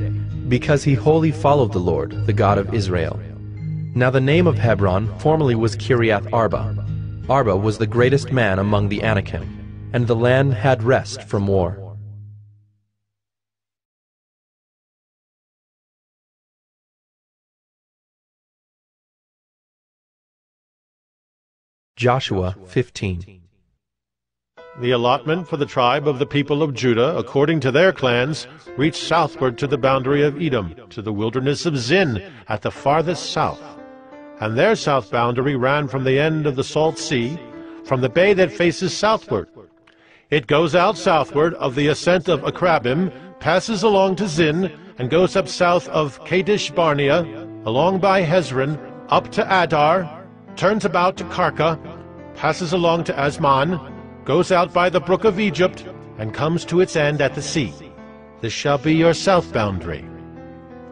because he wholly followed the Lord, the God of Israel. Now the name of Hebron formerly was Kiriath Arba. Arba was the greatest man among the Anakim, and the land had rest from war. Joshua 15. The allotment for the tribe of the people of Judah, according to their clans, reached southward to the boundary of Edom, to the wilderness of Zin, at the farthest south. And their south boundary ran from the end of the Salt Sea, from the bay that faces southward. It goes out southward of the ascent of Akrabim, passes along to Zin, and goes up south of Kadesh Barnea, along by Hezron, up to Adar, turns about to Karka, passes along to Asman, goes out by the brook of Egypt, and comes to its end at the sea. This shall be your south boundary.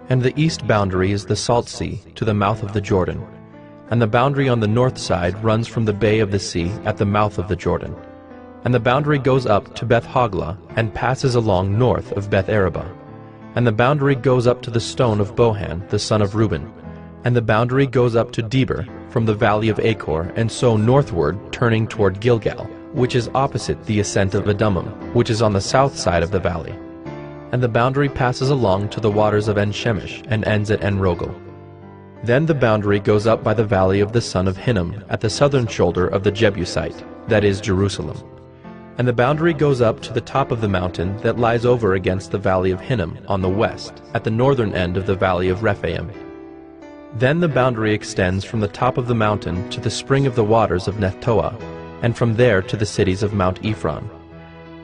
And the east boundary is the Salt Sea, to the mouth of the Jordan. And the boundary on the north side runs from the bay of the sea at the mouth of the Jordan. And the boundary goes up to Beth Hoglah, and passes along north of Beth Arabah. And the boundary goes up to the stone of Bohan, the son of Reuben. And the boundary goes up to Deber, from the valley of Achor, and so northward, turning toward Gilgal, which is opposite the ascent of Adummim, which is on the south side of the valley. And the boundary passes along to the waters of En-Shemesh, and ends at En-Rogel. Then the boundary goes up by the valley of the son of Hinnom, at the southern shoulder of the Jebusite, that is Jerusalem. And the boundary goes up to the top of the mountain that lies over against the valley of Hinnom on the west, at the northern end of the valley of Rephaim. Then the boundary extends from the top of the mountain to the spring of the waters of Nephtoah, and from there to the cities of Mount Ephron.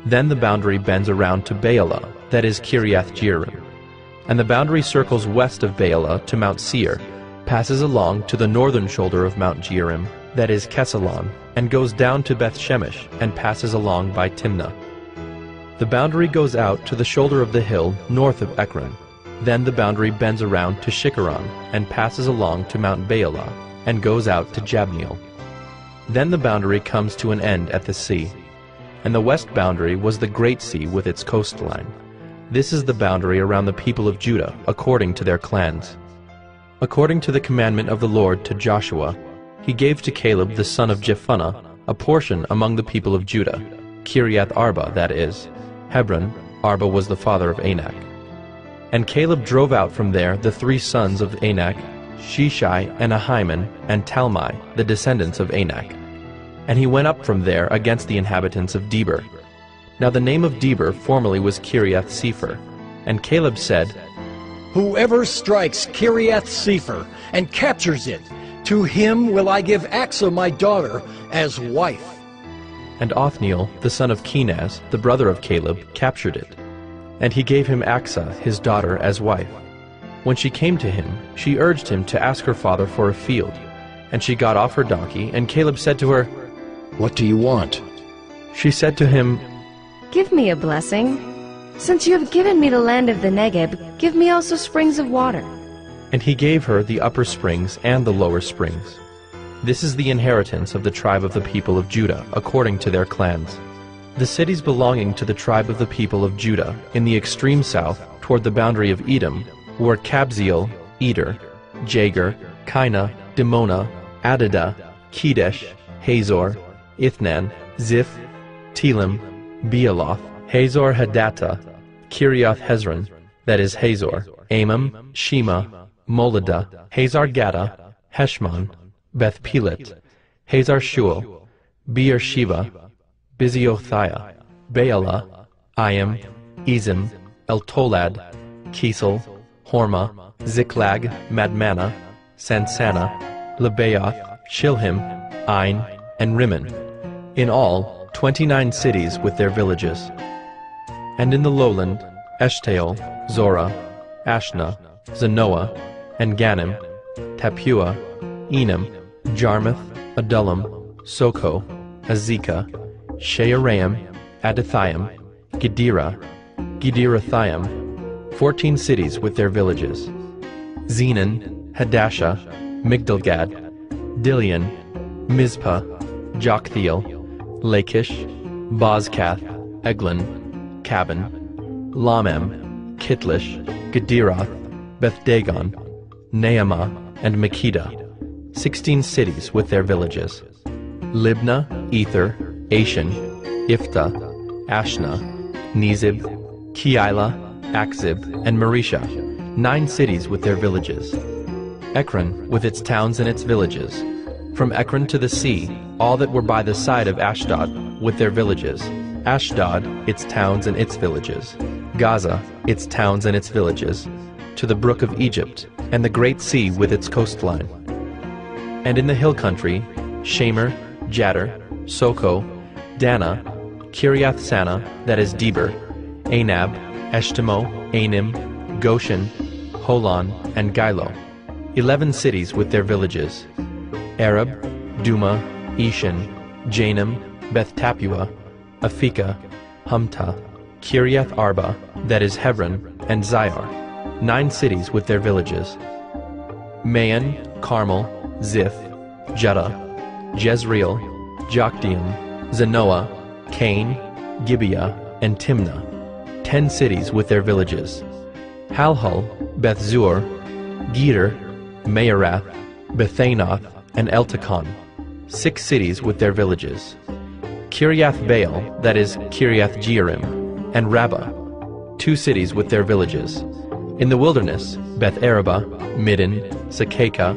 Then the boundary bends around to Baalah, that is Kiriath Jearim. And the boundary circles west of Baalah to Mount Seir, passes along to the northern shoulder of Mount Jearim, that is Kesalon, and goes down to Beth Shemesh, and passes along by Timnah. The boundary goes out to the shoulder of the hill north of Ekron. Then the boundary bends around to Shikkeron, and passes along to Mount Baalah, and goes out to Jabneel. Then the boundary comes to an end at the sea. And the west boundary was the great sea with its coastline. This is the boundary around the people of Judah, according to their clans. According to the commandment of the Lord to Joshua, he gave to Caleb the son of Jephunneh a portion among the people of Judah, Kiriath Arba, that is, Hebron. Arba was the father of Anak. And Caleb drove out from there the 3 sons of Anak, Sheshai and Ahiman, and Talmai, the descendants of Anak. And he went up from there against the inhabitants of Deber. Now the name of Deber formerly was Kiriath Sepher. And Caleb said, Whoever strikes Kiriath Sepher and captures it, to him will I give Achsah my daughter as wife. And Othniel, the son of Kenaz, the brother of Caleb, captured it. And he gave him Achsah, his daughter, as wife. When she came to him, she urged him to ask her father for a field. And she got off her donkey, and Caleb said to her, What do you want? She said to him, Give me a blessing. Since you have given me the land of the Negeb, give me also springs of water. And he gave her the upper springs and the lower springs. This is the inheritance of the tribe of the people of Judah, according to their clans. The cities belonging to the tribe of the people of Judah, in the extreme south, toward the boundary of Edom, were Kabzeel, Eder, Jagur, Kainah, Dimona, Adadah, Kedesh, Hazor, Ithnan, Ziph, Telem, Bealoth, Hazor Hadattah, Kiriath Hezron, that is Hazor, Amam, Shema, Moladah, Hazar Gaddah, Heshmon, Beth Pelet, Hazar Shual, Beersheba, Biziothiah, Baalah, Ayim, Ezim, Eltolad, Kesel, Hormah, Ziklag, Madmannah, Sansannah, Lebaoth, Shilhim, Ain, and Rimmon, in all 29 cities with their villages. And in the lowland, Eshtaol, Zorah, Ashna, Zanoah, and Ganim, Tapua, Enam, Jarmuth, Adullam, Soko, Azekah, Shearaim, Adathaim, Gedera, Gederathaim, 14 cities with their villages. Zenan, Hadashah, Migdalgad, Dilion, Mizpah, Joktheel, Lachish, Bozkath, Eglon, Cabin, Lamem, Kitlish, Gederoth, Beth-dagon, Naamah, and Makkedah, 16 cities with their villages. Libnah, Ether, Ashan, Iphta, Ashna, Nezib, Keilah, Akzib, and Maresha, 9 cities with their villages. Ekron with its towns and its villages. From Ekron to the sea, all that were by the side of Ashdod with their villages. Ashdod, its towns and its villages. Gaza, its towns and its villages. To the brook of Egypt, and the great sea with its coastline. And in the hill country, Shamer, Jadder, Soko, Dana, Kiriath-Sana, that is Deber, Anab, Eshtemoh, Anim, Goshen, Holon, and Gilo, 11 cities with their villages. Arab, Duma, Eshan, Janam, Beth-Tappuah, Aphekah, Humta, Kiriath-Arba, that is Hebron, and Ziar, 9 cities with their villages. Maon, Carmel, Ziph, Judah, Jezreel, Jokdeam, Zanoah, Cain, Gibeah, and Timnah, 10 cities with their villages. Halhul, Beth-zur, Geder, Maarath, Bethanoth, and Eltekon, 6 cities with their villages. Kiriath-Baal, that is Kiriath-Jearim, and Rabbah, 2 cities with their villages. In the wilderness, Beth-arabah, Middin, Sakekah,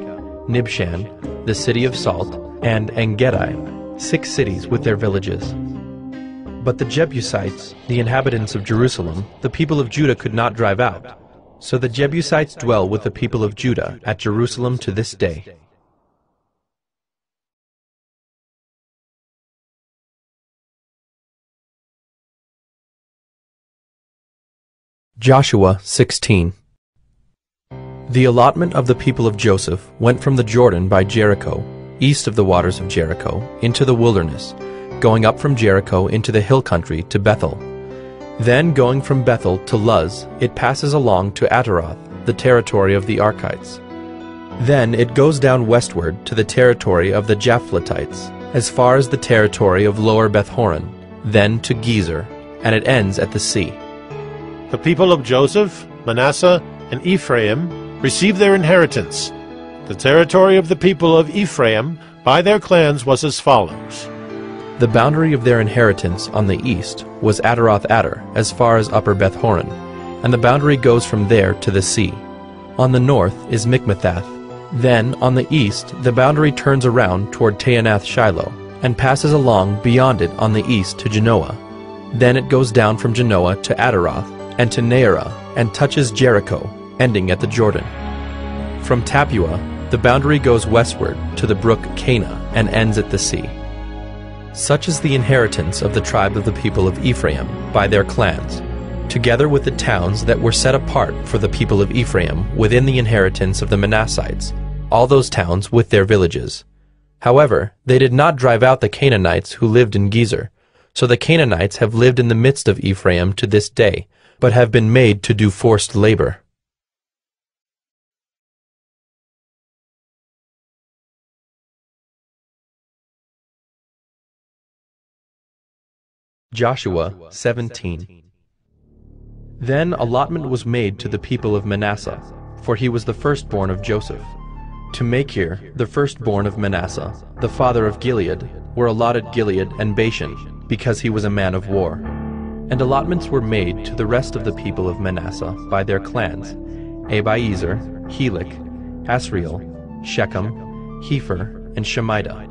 Nibshan, the city of salt, and En-gedi, 6 cities with their villages. But the Jebusites, the inhabitants of Jerusalem, the people of Judah could not drive out. So the Jebusites dwell with the people of Judah at Jerusalem to this day. Joshua 16. The allotment of the people of Joseph went from the Jordan by Jericho, east of the waters of Jericho, into the wilderness, going up from Jericho into the hill country to Bethel. Then going from Bethel to Luz, it passes along to Ataroth, the territory of the Archites. Then it goes down westward to the territory of the Japhletites, as far as the territory of Lower Beth-horon, then to Gezer, and it ends at the sea. The people of Joseph, Manasseh, and Ephraim received their inheritance. The territory of the people of Ephraim by their clans was as follows. The boundary of their inheritance on the east was Ataroth-Adar, as far as Upper Beth-horon, and the boundary goes from there to the sea. On the north is Mikmethath. Then, on the east, the boundary turns around toward Taanath-Shiloh, and passes along beyond it on the east to Genoa. Then it goes down from Genoa to Ataroth, and to Naarah, and touches Jericho, ending at the Jordan. From Tappuah, the boundary goes westward to the brook Cana, and ends at the sea. Such is the inheritance of the tribe of the people of Ephraim by their clans, together with the towns that were set apart for the people of Ephraim within the inheritance of the Manassites, all those towns with their villages. However, they did not drive out the Canaanites who lived in Gezer, so the Canaanites have lived in the midst of Ephraim to this day, but have been made to do forced labor. Joshua 17. Then allotment was made to the people of Manasseh, for he was the firstborn of Joseph. To Machir, the firstborn of Manasseh, the father of Gilead, were allotted Gilead and Bashan, because he was a man of war. And allotments were made to the rest of the people of Manasseh by their clans, Abiezer, Helek, Asriel, Shechem, Hepher, and Shemida.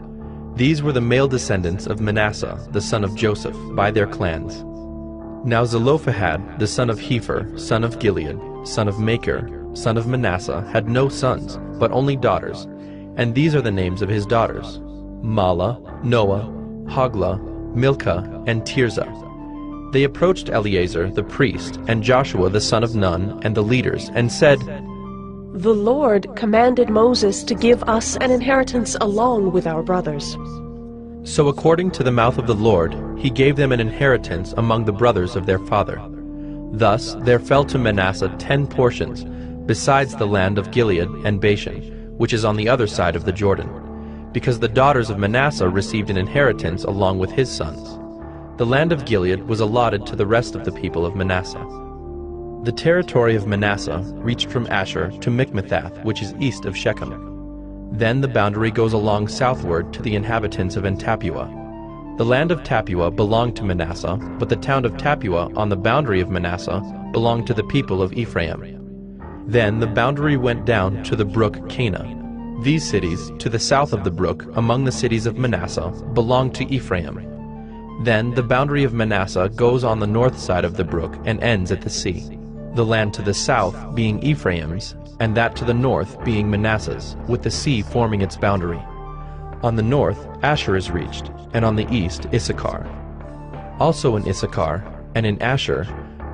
These were the male descendants of Manasseh, the son of Joseph, by their clans. Now Zelophehad, the son of Hepher, son of Gilead, son of Machir, son of Manasseh, had no sons, but only daughters, and these are the names of his daughters: Mahlah, Noah, Hoglah, Milcah, and Tirzah. They approached Eleazar the priest, and Joshua the son of Nun, and the leaders, and said, "The Lord commanded Moses to give us an inheritance along with our brothers." So according to the mouth of the Lord, he gave them an inheritance among the brothers of their father. Thus there fell to Manasseh 10 portions, besides the land of Gilead and Bashan, which is on the other side of the Jordan. because the daughters of Manasseh received an inheritance along with his sons. The land of Gilead was allotted to the rest of the people of Manasseh. The territory of Manasseh reached from Asher to Michmethath, which is east of Shechem. Then the boundary goes along southward to the inhabitants of En-Tappuah. The land of Tappuah belonged to Manasseh, but the town of Tappuah on the boundary of Manasseh belonged to the people of Ephraim. Then the boundary went down to the brook Cana. These cities, to the south of the brook, among the cities of Manasseh, belonged to Ephraim. Then the boundary of Manasseh goes on the north side of the brook and ends at the sea, the land to the south being Ephraim's, and that to the north being Manasseh's, with the sea forming its boundary. On the north, Asher is reached, and on the east, Issachar. Also in Issachar, and in Asher,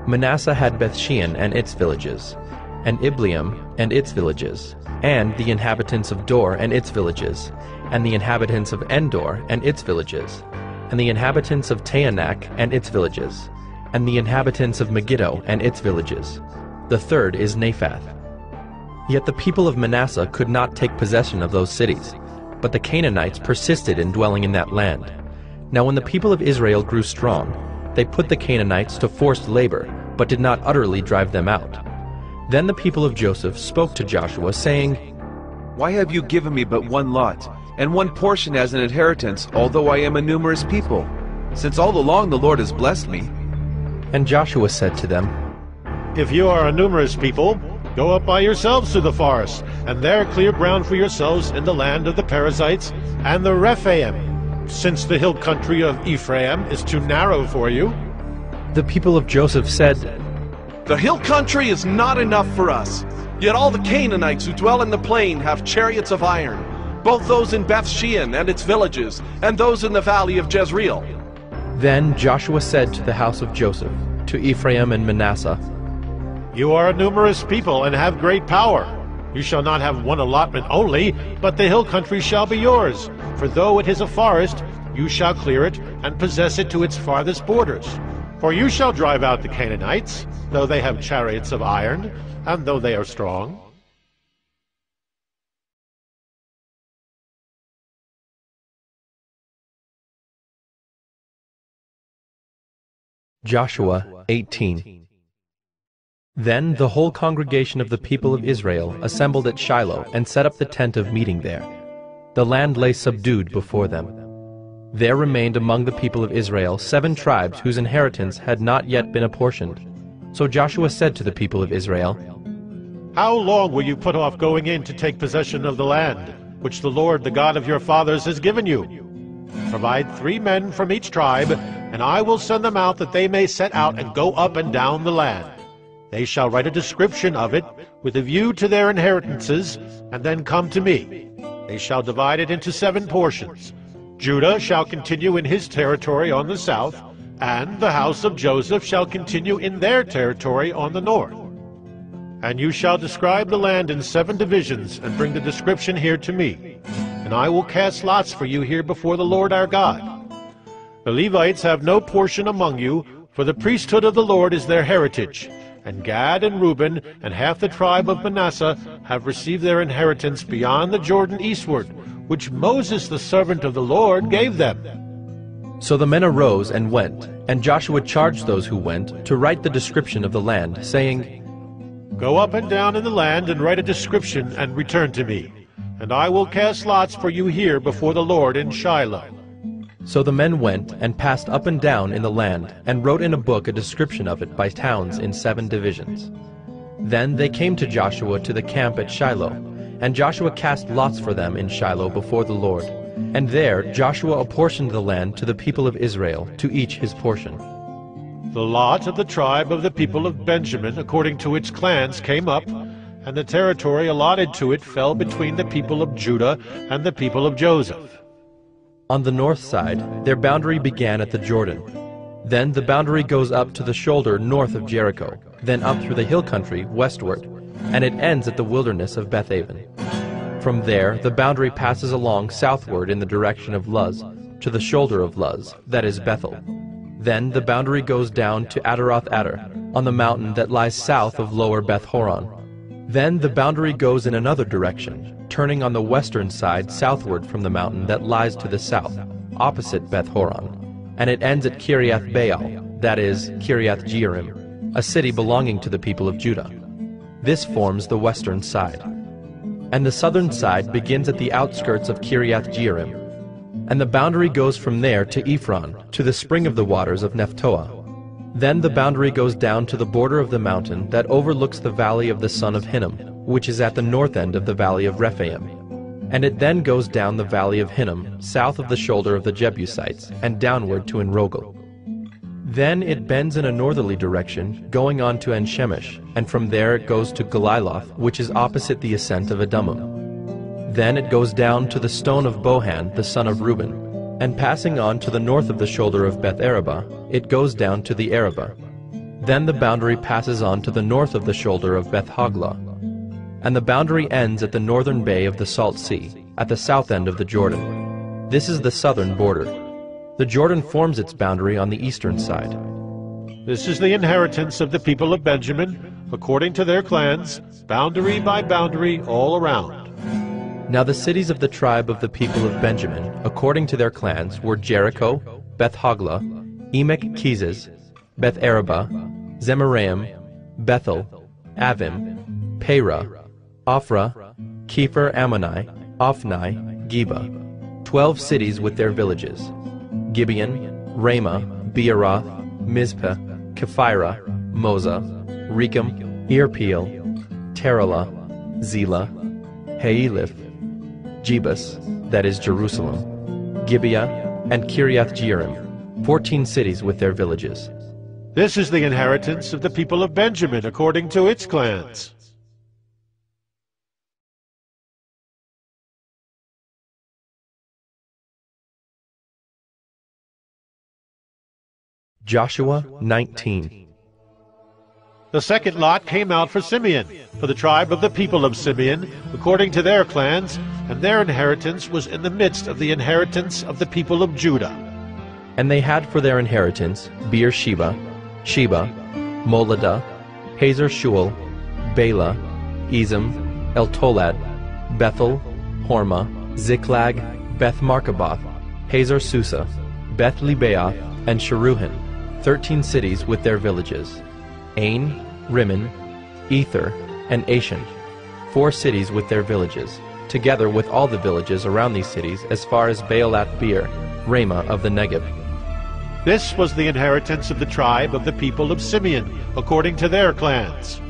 Manasseh had Bethshean and its villages, and Ibleam and its villages, and the inhabitants of Dor and its villages, and the inhabitants of Endor and its villages, and the inhabitants of Taanach and its villages, and the inhabitants of Megiddo and its villages. The third is Naphath. Yet the people of Manasseh could not take possession of those cities, but the Canaanites persisted in dwelling in that land. Now when the people of Israel grew strong, they put the Canaanites to forced labor, but did not utterly drive them out. Then the people of Joseph spoke to Joshua, saying, Why have you given me but one lot, and one portion as an inheritance, although I am a numerous people? Since all along the Lord has blessed me. And Joshua said to them, If you are a numerous people, go up by yourselves to the forest, and there clear ground for yourselves in the land of the Perizzites and the Rephaim, since the hill country of Ephraim is too narrow for you. The people of Joseph said, The hill country is not enough for us. Yet all the Canaanites who dwell in the plain have chariots of iron, both those in Bethshean and its villages, and those in the valley of Jezreel. Then Joshua said to the house of Joseph, to Ephraim and Manasseh, You are a numerous people and have great power. You shall not have one allotment only, but the hill country shall be yours. For though it is a forest, you shall clear it and possess it to its farthest borders. For you shall drive out the Canaanites, though they have chariots of iron, and though they are strong. Joshua 18. Then the whole congregation of the people of Israel assembled at Shiloh and set up the tent of meeting there. The land lay subdued before them. There remained among the people of Israel 7 tribes whose inheritance had not yet been apportioned. So Joshua said to the people of Israel, How long will you put off going in to take possession of the land, which the Lord, the God of your fathers, has given you? Provide 3 men from each tribe, and I will send them out that they may set out and go up and down the land. They shall write a description of it with a view to their inheritances, and then come to me. They shall divide it into 7 portions. Judah shall continue in his territory on the south, and the house of Joseph shall continue in their territory on the north. And you shall describe the land in 7 divisions, and bring the description here to me. And I will cast lots for you here before the Lord our God. The Levites have no portion among you, for the priesthood of the Lord is their heritage. And Gad and Reuben and half the tribe of Manasseh have received their inheritance beyond the Jordan eastward, which Moses the servant of the Lord gave them. So the men arose and went, and Joshua charged those who went to write the description of the land, saying, Go up and down in the land and write a description and return to me, and I will cast lots for you here before the Lord in Shiloh. So the men went and passed up and down in the land, and wrote in a book a description of it by towns in 7 divisions. Then they came to Joshua to the camp at Shiloh, and Joshua cast lots for them in Shiloh before the Lord. And there Joshua apportioned the land to the people of Israel, to each his portion. The lot of the tribe of the people of Benjamin according to its clans came up, and the territory allotted to it fell between the people of Judah and the people of Joseph. On the north side, their boundary began at the Jordan. Then the boundary goes up to the shoulder north of Jericho, then up through the hill country westward, and it ends at the wilderness of Bethaven. From there, the boundary passes along southward in the direction of Luz, to the shoulder of Luz, that is Bethel. Then the boundary goes down to Adaroth-Adar, on the mountain that lies south of lower Beth-horon. Then the boundary goes in another direction, turning on the western side southward from the mountain that lies to the south, opposite Beth-horon, and it ends at Kiriath Baal, that is, Kiriath Jearim, a city belonging to the people of Judah. This forms the western side. And the southern side begins at the outskirts of Kiriath Jearim, and the boundary goes from there to Ephron, to the spring of the waters of Nephtoah. Then the boundary goes down to the border of the mountain that overlooks the valley of the son of Hinnom, which is at the north end of the valley of Rephaim. And it then goes down the valley of Hinnom, south of the shoulder of the Jebusites, and downward to En-Rogel. Then it bends in a northerly direction, going on to En-Shemesh, and from there it goes to Galiloth, which is opposite the ascent of Adumim. Then it goes down to the stone of Bohan, the son of Reuben, and passing on to the north of the shoulder of Beth-Arabah, it goes down to the Arabah. Then the boundary passes on to the north of the shoulder of Beth-Hoglah, and the boundary ends at the northern bay of the Salt Sea, at the south end of the Jordan. This is the southern border. The Jordan forms its boundary on the eastern side. This is the inheritance of the people of Benjamin, according to their clans, boundary by boundary all around. Now the cities of the tribe of the people of Benjamin, according to their clans, were Jericho, Beth-Hoglah, Emek-Keziz, Beth-Arabah, Zemaraim, Bethel, Avim, Perah, Ophrah, Kepher-Ammoni, Ophni, Geba, 12 cities with their villages, Gibeon, Ramah, Beeroth, Mizpah, Kephirah, Moza, Rechem, Irpeel, Terah, Zelah, Haeliph, Jebus, that is Jerusalem, Gibeah, and Kiriath Jearim, 14 cities with their villages. This is the inheritance of the people of Benjamin according to its clans. Joshua 19. The second lot came out for Simeon, for the tribe of the people of Simeon, according to their clans, and their inheritance was in the midst of the inheritance of the people of Judah. And they had for their inheritance Beersheba, Sheba, Moladah, Hazar-Shual, Bela, Ezem, Eltolad, Bethel, Hormah, Ziklag, Beth-Markaboth, Hazar-Susa, Beth-Lebaoth, and Sharuhen, 13 cities with their villages, Ain, Rimmon, Ether, and Ashan, 4 cities with their villages, together with all the villages around these cities as far as Baalath-Beer, Ramah of the Negeb. This was the inheritance of the tribe of the people of Simeon, according to their clans.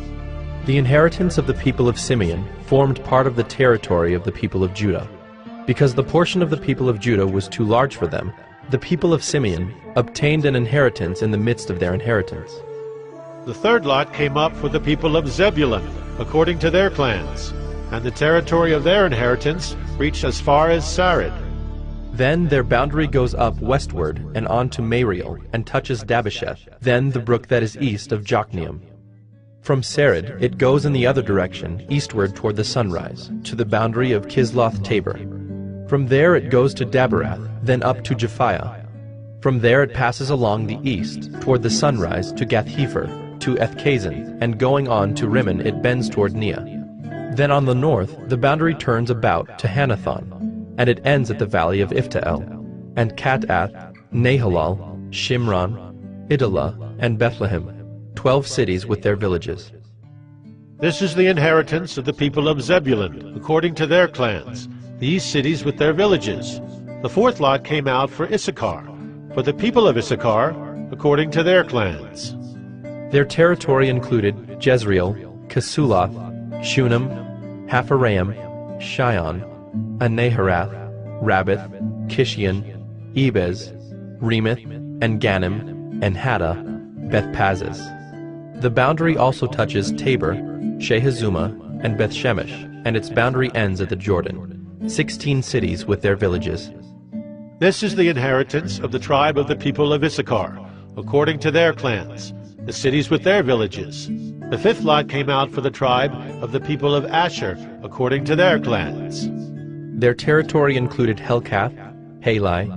The inheritance of the people of Simeon formed part of the territory of the people of Judah. Because the portion of the people of Judah was too large for them, the people of Simeon obtained an inheritance in the midst of their inheritance. The third lot came up for the people of Zebulun, according to their clans, and the territory of their inheritance reached as far as Sarid. Then their boundary goes up westward and on to Mariel, and touches Dabbesheth, then the brook that is east of Jokneam. From Sarid it goes in the other direction, eastward toward the sunrise, to the boundary of Kisloth-Tabor. From there it goes to Daberath, then up to Japhiah. From there it passes along the east, toward the sunrise, to Gath-Hepher, to Ethkazin, and going on to Rimmon it bends toward Neah. Then on the north the boundary turns about to Hanathon, and it ends at the valley of Iftael, and Katath, Nahalal, Shimron, Idalah, and Bethlehem, 12 cities with their villages. This is the inheritance of the people of Zebulun, according to their clans, these cities with their villages. The fourth lot came out for Issachar, for the people of Issachar, according to their clans. Their territory included Jezreel, Kesuloth, Shunem, Hapharaim, Shion, Anaharath, Rabbath, Kishion, Ebez, Remeth, and Ganim, and Haddah, Beth-Pazzez. The boundary also touches Tabor, Shehazumah, and Beth-Shemesh, and its boundary ends at the Jordan, 16 cities with their villages. This is the inheritance of the tribe of the people of Issachar, according to their clans, the cities with their villages. The fifth lot came out for the tribe of the people of Asher, according to their clans. Their territory included Helkath, Halai,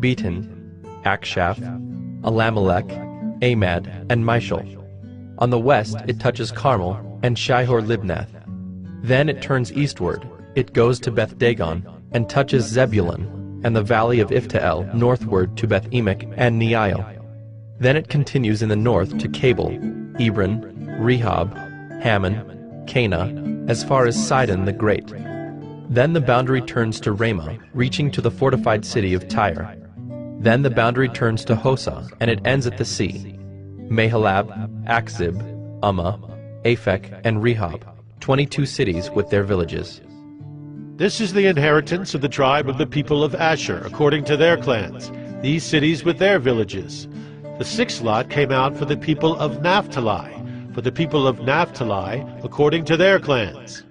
Beaton, Akshaph, Alamelech, Amad, and Mishal. On the west it touches Carmel and Shihor-Libnath. Then it turns eastward, It goes to Beth Dagon, and touches Zebulun, and the valley of Iftael northward to Beth Emek and Neiel. Then it continues in the north to Cabul, Ebron, Rehob, Hammon, Cana, as far as Sidon the Great. Then the boundary turns to Ramah, reaching to the fortified city of Tyre. Then the boundary turns to Hosa, and it ends at the sea. Mahalab, Akzib, Ummah, Aphek, and Rehob, 22 cities with their villages. This is the inheritance of the tribe of the people of Asher, according to their clans, these cities with their villages. The sixth lot came out for the people of Naphtali, according to their clans.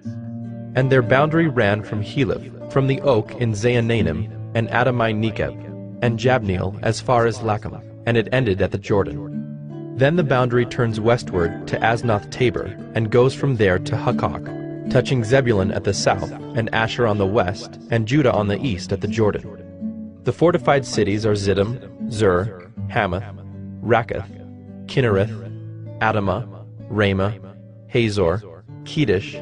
And their boundary ran from Heleph, from the oak in Zaanannim, and Adamai Nekeb, and Jabneel as far as Lacham, and it ended at the Jordan. Then the boundary turns westward to Asnoth Tabor, and goes from there to Hukkok, touching Zebulun at the south, and Asher on the west, and Judah on the east at the Jordan. The fortified cities are Ziddim, Zur, Hamath, Rakkath, Kinnereth, Adamah, Ramah, Hazor, Kedesh,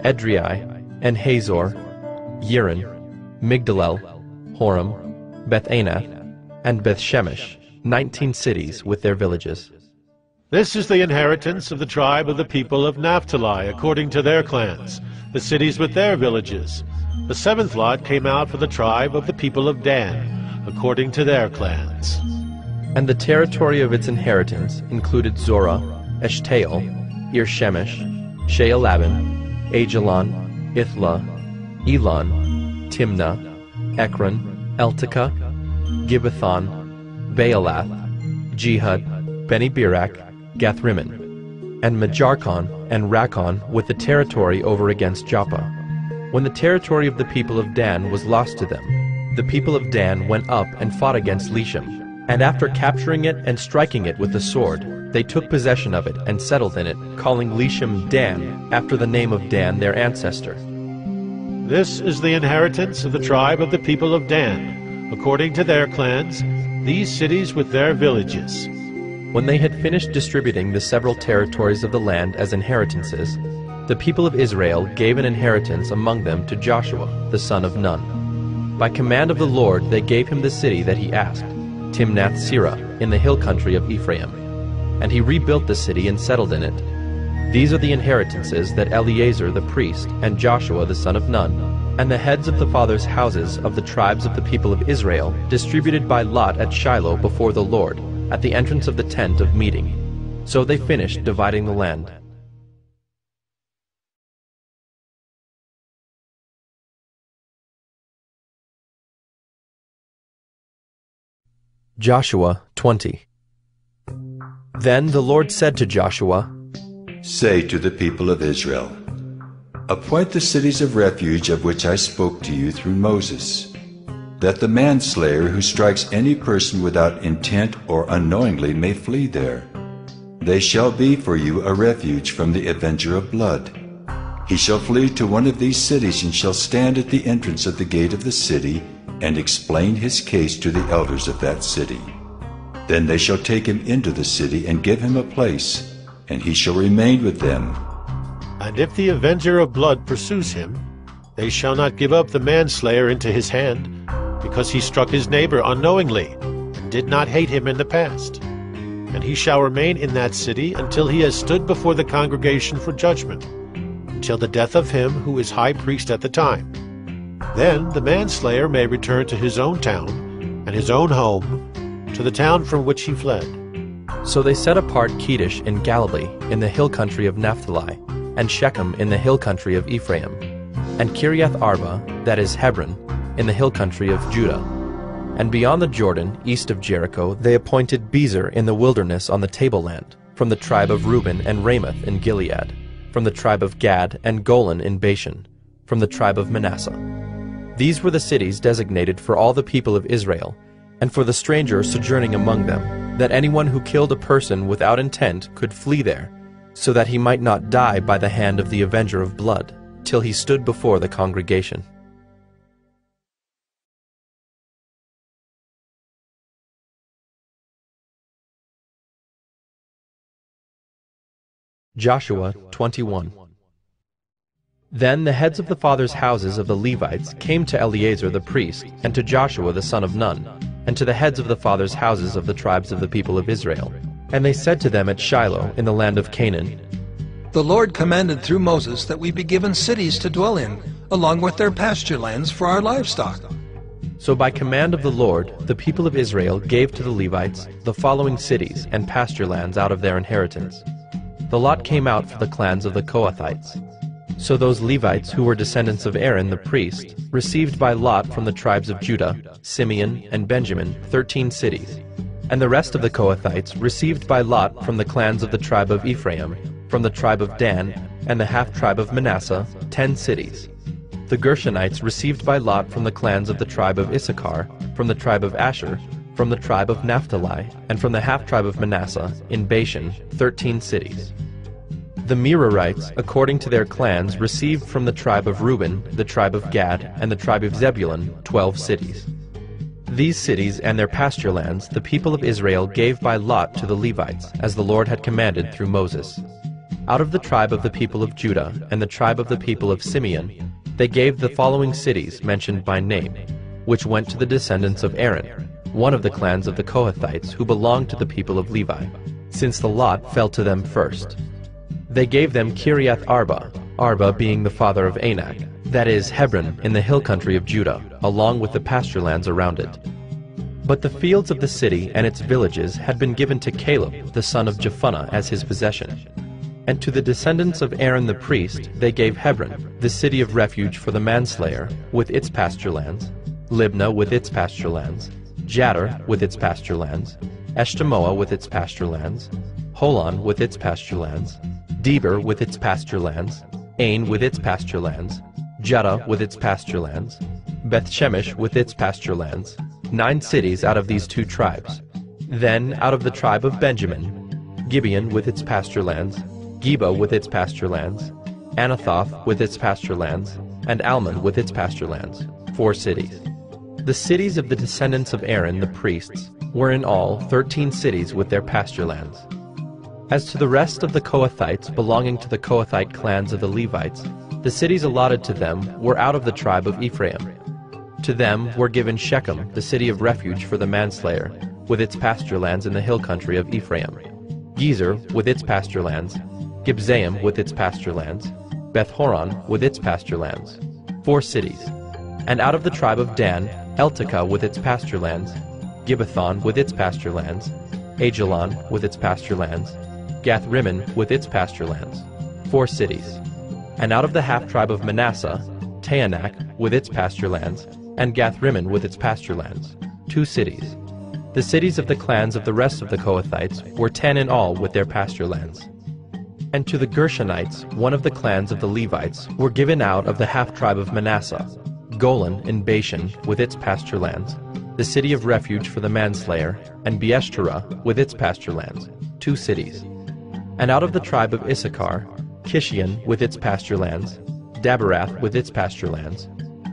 Edrei, and Hazor, Yirin, Migdalel, Horam, Beth-Anath, and Beth-Shemesh, 19 cities with their villages. This is the inheritance of the tribe of the people of Naphtali, according to their clans, the cities with their villages. The seventh lot came out for the tribe of the people of Dan, according to their clans. And the territory of its inheritance included Zorah, Eshtaol, Ir-Shemesh, Shealabim, Ajalon, Ithla, Elon, Timnah, Ekron, Eltekah, Gibbethon, Baalath, Jehud, Beni-Berak, Gathrimmon, and Majarkon and Rakkon with the territory over against Joppa. When the territory of the people of Dan was lost to them, the people of Dan went up and fought against Leshem, and after capturing it and striking it with the sword, they took possession of it and settled in it, calling Leshem Dan, after the name of Dan their ancestor. This is the inheritance of the tribe of the people of Dan, according to their clans, these cities with their villages. When they had finished distributing the several territories of the land as inheritances, the people of Israel gave an inheritance among them to Joshua, the son of Nun. By command of the Lord they gave him the city that he asked, Timnath-Serah, in the hill country of Ephraim. And he rebuilt the city and settled in it. These are the inheritances that Eleazar the priest and Joshua the son of Nun, and the heads of the fathers' houses of the tribes of the people of Israel distributed by lot at Shiloh before the Lord, at the entrance of the tent of meeting. So they finished dividing the land. Joshua 20. Then the Lord said to Joshua, Say to the people of Israel, Appoint the cities of refuge of which I spoke to you through Moses, that the manslayer who strikes any person without intent or unknowingly may flee there. They shall be for you a refuge from the avenger of blood. He shall flee to one of these cities and shall stand at the entrance of the gate of the city and explain his case to the elders of that city. Then they shall take him into the city and give him a place, and he shall remain with them. And if the avenger of blood pursues him, they shall not give up the manslayer into his hand, because he struck his neighbor unknowingly, and did not hate him in the past. And he shall remain in that city until he has stood before the congregation for judgment, until the death of him who is high priest at the time. Then the manslayer may return to his own town, and his own home, to the town from which he fled. So they set apart Kedesh in Galilee, in the hill country of Naphtali, and Shechem in the hill country of Ephraim, and Kiriath Arba, that is Hebron, in the hill country of Judah. And beyond the Jordan, east of Jericho, they appointed Bezer in the wilderness on the tableland, from the tribe of Reuben, and Ramoth in Gilead, from the tribe of Gad, and Golan in Bashan, from the tribe of Manasseh. These were the cities designated for all the people of Israel, and for the stranger sojourning among them, that anyone who killed a person without intent could flee there, so that he might not die by the hand of the avenger of blood, till he stood before the congregation. Joshua 21. Then the heads of the fathers' houses of the Levites came to Eleazar the priest, and to Joshua the son of Nun, and to the heads of the fathers' houses of the tribes of the people of Israel. And they said to them at Shiloh in the land of Canaan, The Lord commanded through Moses that we be given cities to dwell in, along with their pasture lands for our livestock. So by command of the Lord, the people of Israel gave to the Levites the following cities and pasture lands out of their inheritance. The lot came out for the clans of the Kohathites. So those Levites who were descendants of Aaron the priest received by lot from the tribes of Judah, Simeon, and Benjamin 13 cities. And the rest of the Kohathites received by lot from the clans of the tribe of Ephraim, from the tribe of Dan, and the half-tribe of Manasseh 10 cities. The Gershonites received by lot from the clans of the tribe of Issachar, from the tribe of Asher, from the tribe of Naphtali, and from the half-tribe of Manasseh in Bashan 13 cities. The Merarites, according to their clans, received from the tribe of Reuben, the tribe of Gad, and the tribe of Zebulun 12 cities. These cities and their pasture lands the people of Israel gave by lot to the Levites, as the Lord had commanded through Moses. Out of the tribe of the people of Judah and the tribe of the people of Simeon, they gave the following cities mentioned by name, which went to the descendants of Aaron, one of the clans of the Kohathites who belonged to the people of Levi, since the lot fell to them first. They gave them Kiriath Arba, Arba being the father of Anak, that is, Hebron in the hill country of Judah, along with the pasture lands around it. But the fields of the city and its villages had been given to Caleb, the son of Jephunneh, as his possession. And to the descendants of Aaron the priest they gave Hebron, the city of refuge for the manslayer, with its pasture lands, Libnah with its pasture lands, Jattir with its pasture lands, Eshtemoa with its pasture lands, Holon with its pasture lands, Deber with its pasture lands, Ain with its pasture lands, Judah with its pasture lands, Beth-Shemesh with its pasture lands, 9 cities out of these 2 tribes. Then out of the tribe of Benjamin, Gibeon with its pasture lands, Geba with its pasture lands, Anathoth with its pasture lands, and Almon with its pasture lands, 4 cities. The cities of the descendants of Aaron the priests were in all 13 cities with their pasture lands. As to the rest of the Kohathites belonging to the Kohathite clans of the Levites, the cities allotted to them were out of the tribe of Ephraim. To them were given Shechem, the city of refuge for the manslayer, with its pasture lands in the hill country of Ephraim, Gezer with its pasture lands, Gibzaim with its pasture lands, Beth-horon with its pasture lands, 4 cities. And out of the tribe of Dan, Eltekeh with its pasture lands, Gibbethon with its pasture lands, Ajalon with its pasture lands, Gath-rimmon with its pasture lands, 4 cities. And out of the half-tribe of Manasseh, Taanach with its pasture lands, and Gath-rimmon with its pasture lands, 2 cities. The cities of the clans of the rest of the Kohathites were 10 in all with their pasture lands. And to the Gershonites, one of the clans of the Levites, were given out of the half-tribe of Manasseh, Golan in Bashan with its pasture lands, the city of refuge for the manslayer, and Beeshterah with its pasture lands, 2 cities. And out of the tribe of Issachar, Kishion with its pasture lands, Daberath with its pasture lands,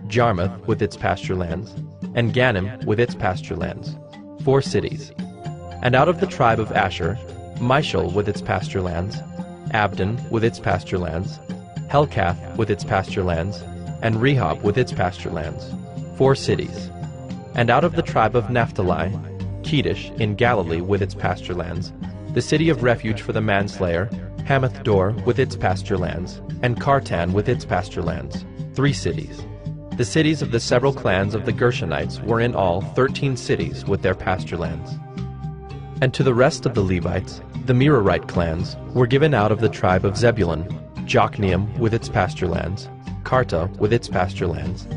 Jarmuth with its pasture lands, and Ganim with its pasture lands, 4 cities. And out of the tribe of Asher, Mishal with its pasture lands, Abdon with its pasture lands, Helkath with its pasture lands, and Rehob with its pasture lands, 4 cities. And out of the tribe of Naphtali, Kedesh in Galilee with its pasture lands, the city of refuge for the manslayer, Hamath-dor with its pasture lands, and Kartan with its pasture lands, 3 cities. The cities of the several clans of the Gershonites were in all 13 cities with their pasture lands. And to the rest of the Levites, the Merarite clans, were given out of the tribe of Zebulun, Jokneam with its pasture lands, Karta with its pasture lands,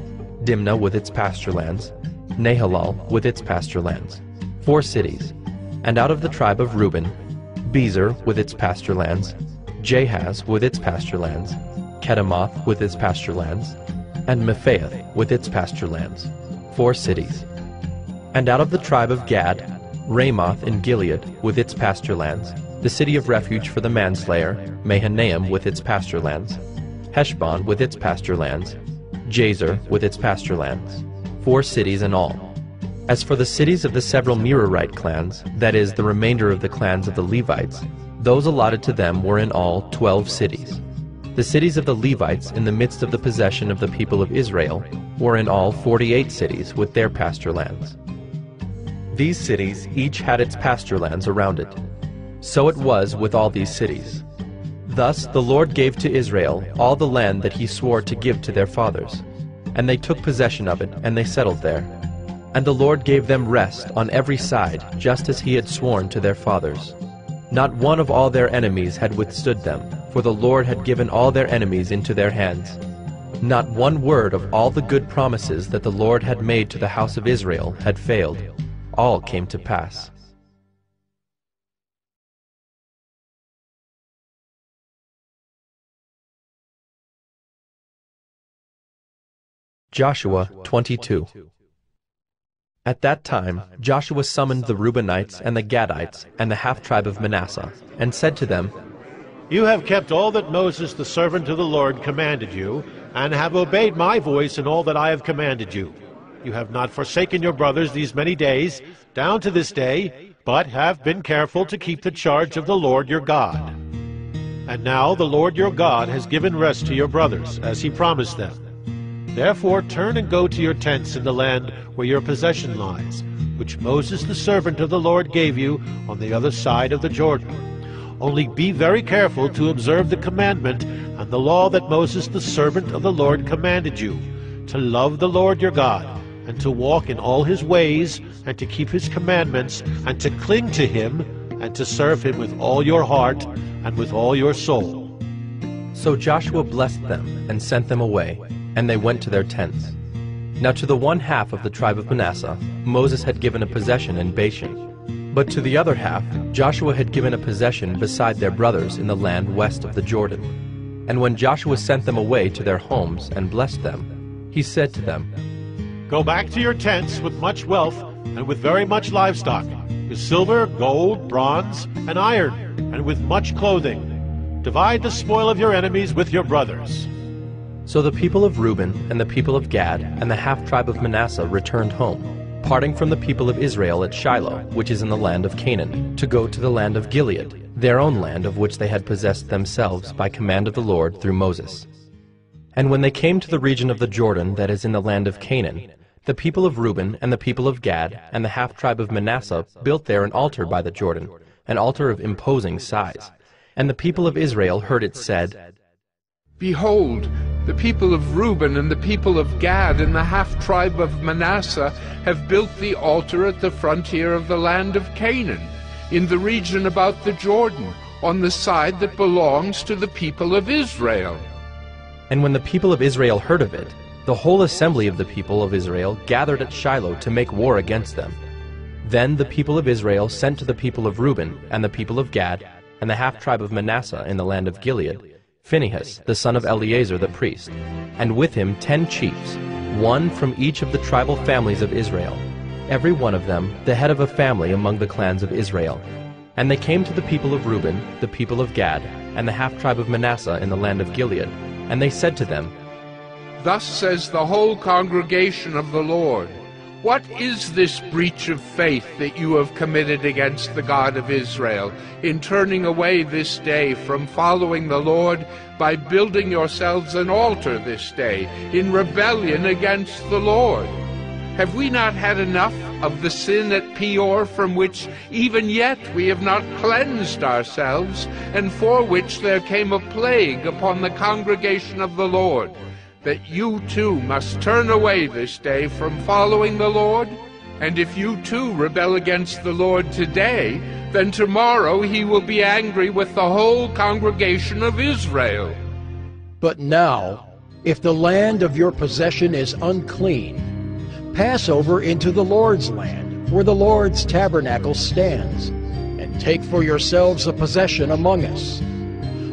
Dimnah with its pasture lands, Nahalal with its pasture lands, 4 cities. And out of the tribe of Reuben, Bezer with its pasture lands, Jahaz with its pasture lands, Kedemoth with its pasture lands, and Mephaath with its pasture lands, 4 cities. And out of the tribe of Gad, Ramoth in Gilead with its pasture lands, the city of refuge for the manslayer, Mahanaim with its pasture lands, Heshbon with its pasture lands, Jazer with its pasture lands, 4 cities in all. As for the cities of the several Merarite clans, that is, the remainder of the clans of the Levites, those allotted to them were in all 12 cities. The cities of the Levites in the midst of the possession of the people of Israel were in all 48 cities with their pasture lands. These cities each had its pasture lands around it. So it was with all these cities. Thus the Lord gave to Israel all the land that he swore to give to their fathers. And they took possession of it, and they settled there. And the Lord gave them rest on every side, just as he had sworn to their fathers. Not one of all their enemies had withstood them, for the Lord had given all their enemies into their hands. Not one word of all the good promises that the Lord had made to the house of Israel had failed. All came to pass. Joshua 22. At that time Joshua summoned the Reubenites and the Gadites and the half-tribe of Manasseh, and said to them, You have kept all that Moses the servant of the Lord commanded you, and have obeyed my voice in all that I have commanded you. You have not forsaken your brothers these many days, down to this day, but have been careful to keep the charge of the Lord your God. And now the Lord your God has given rest to your brothers, as he promised them. Therefore turn and go to your tents in the land where your possession lies, which Moses the servant of the Lord gave you on the other side of the Jordan. Only be very careful to observe the commandment and the law that Moses the servant of the Lord commanded you, to love the Lord your God, and to walk in all his ways, and to keep his commandments, and to cling to him, and to serve him with all your heart and with all your soul. So Joshua blessed them and sent them away, and they went to their tents. Now to the one half of the tribe of Manasseh Moses had given a possession in Bashan, but to the other half Joshua had given a possession beside their brothers in the land west of the Jordan. And when Joshua sent them away to their homes and blessed them, he said to them, Go back to your tents with much wealth and with very much livestock, with silver, gold, bronze, and iron, and with much clothing. Divide the spoil of your enemies with your brothers. So the people of Reuben and the people of Gad and the half-tribe of Manasseh returned home, parting from the people of Israel at Shiloh, which is in the land of Canaan, to go to the land of Gilead, their own land of which they had possessed themselves by command of the Lord through Moses. And when they came to the region of the Jordan that is in the land of Canaan, the people of Reuben and the people of Gad and the half-tribe of Manasseh built there an altar by the Jordan, an altar of imposing size. And the people of Israel heard it said, Behold, the people of Reuben and the people of Gad and the half-tribe of Manasseh have built the altar at the frontier of the land of Canaan, in the region about the Jordan, on the side that belongs to the people of Israel. And when the people of Israel heard of it, the whole assembly of the people of Israel gathered at Shiloh to make war against them. Then the people of Israel sent to the people of Reuben and the people of Gad and the half-tribe of Manasseh in the land of Gilead Phinehas, the son of Eleazar the priest, and with him 10 chiefs, one from each of the tribal families of Israel, every one of them the head of a family among the clans of Israel. And they came to the people of Reuben, the people of Gad, and the half-tribe of Manasseh in the land of Gilead, and they said to them, Thus says the whole congregation of the Lord, What is this breach of faith that you have committed against the God of Israel, in turning away this day from following the Lord by building yourselves an altar this day, in rebellion against the Lord? Have we not had enough of the sin at Peor, from which even yet we have not cleansed ourselves, and for which there came a plague upon the congregation of the Lord, that you too must turn away this day from following the Lord? And if you too rebel against the Lord today, then tomorrow he will be angry with the whole congregation of Israel. But now, if the land of your possession is unclean, pass over into the Lord's land, where the Lord's tabernacle stands, and take for yourselves a possession among us.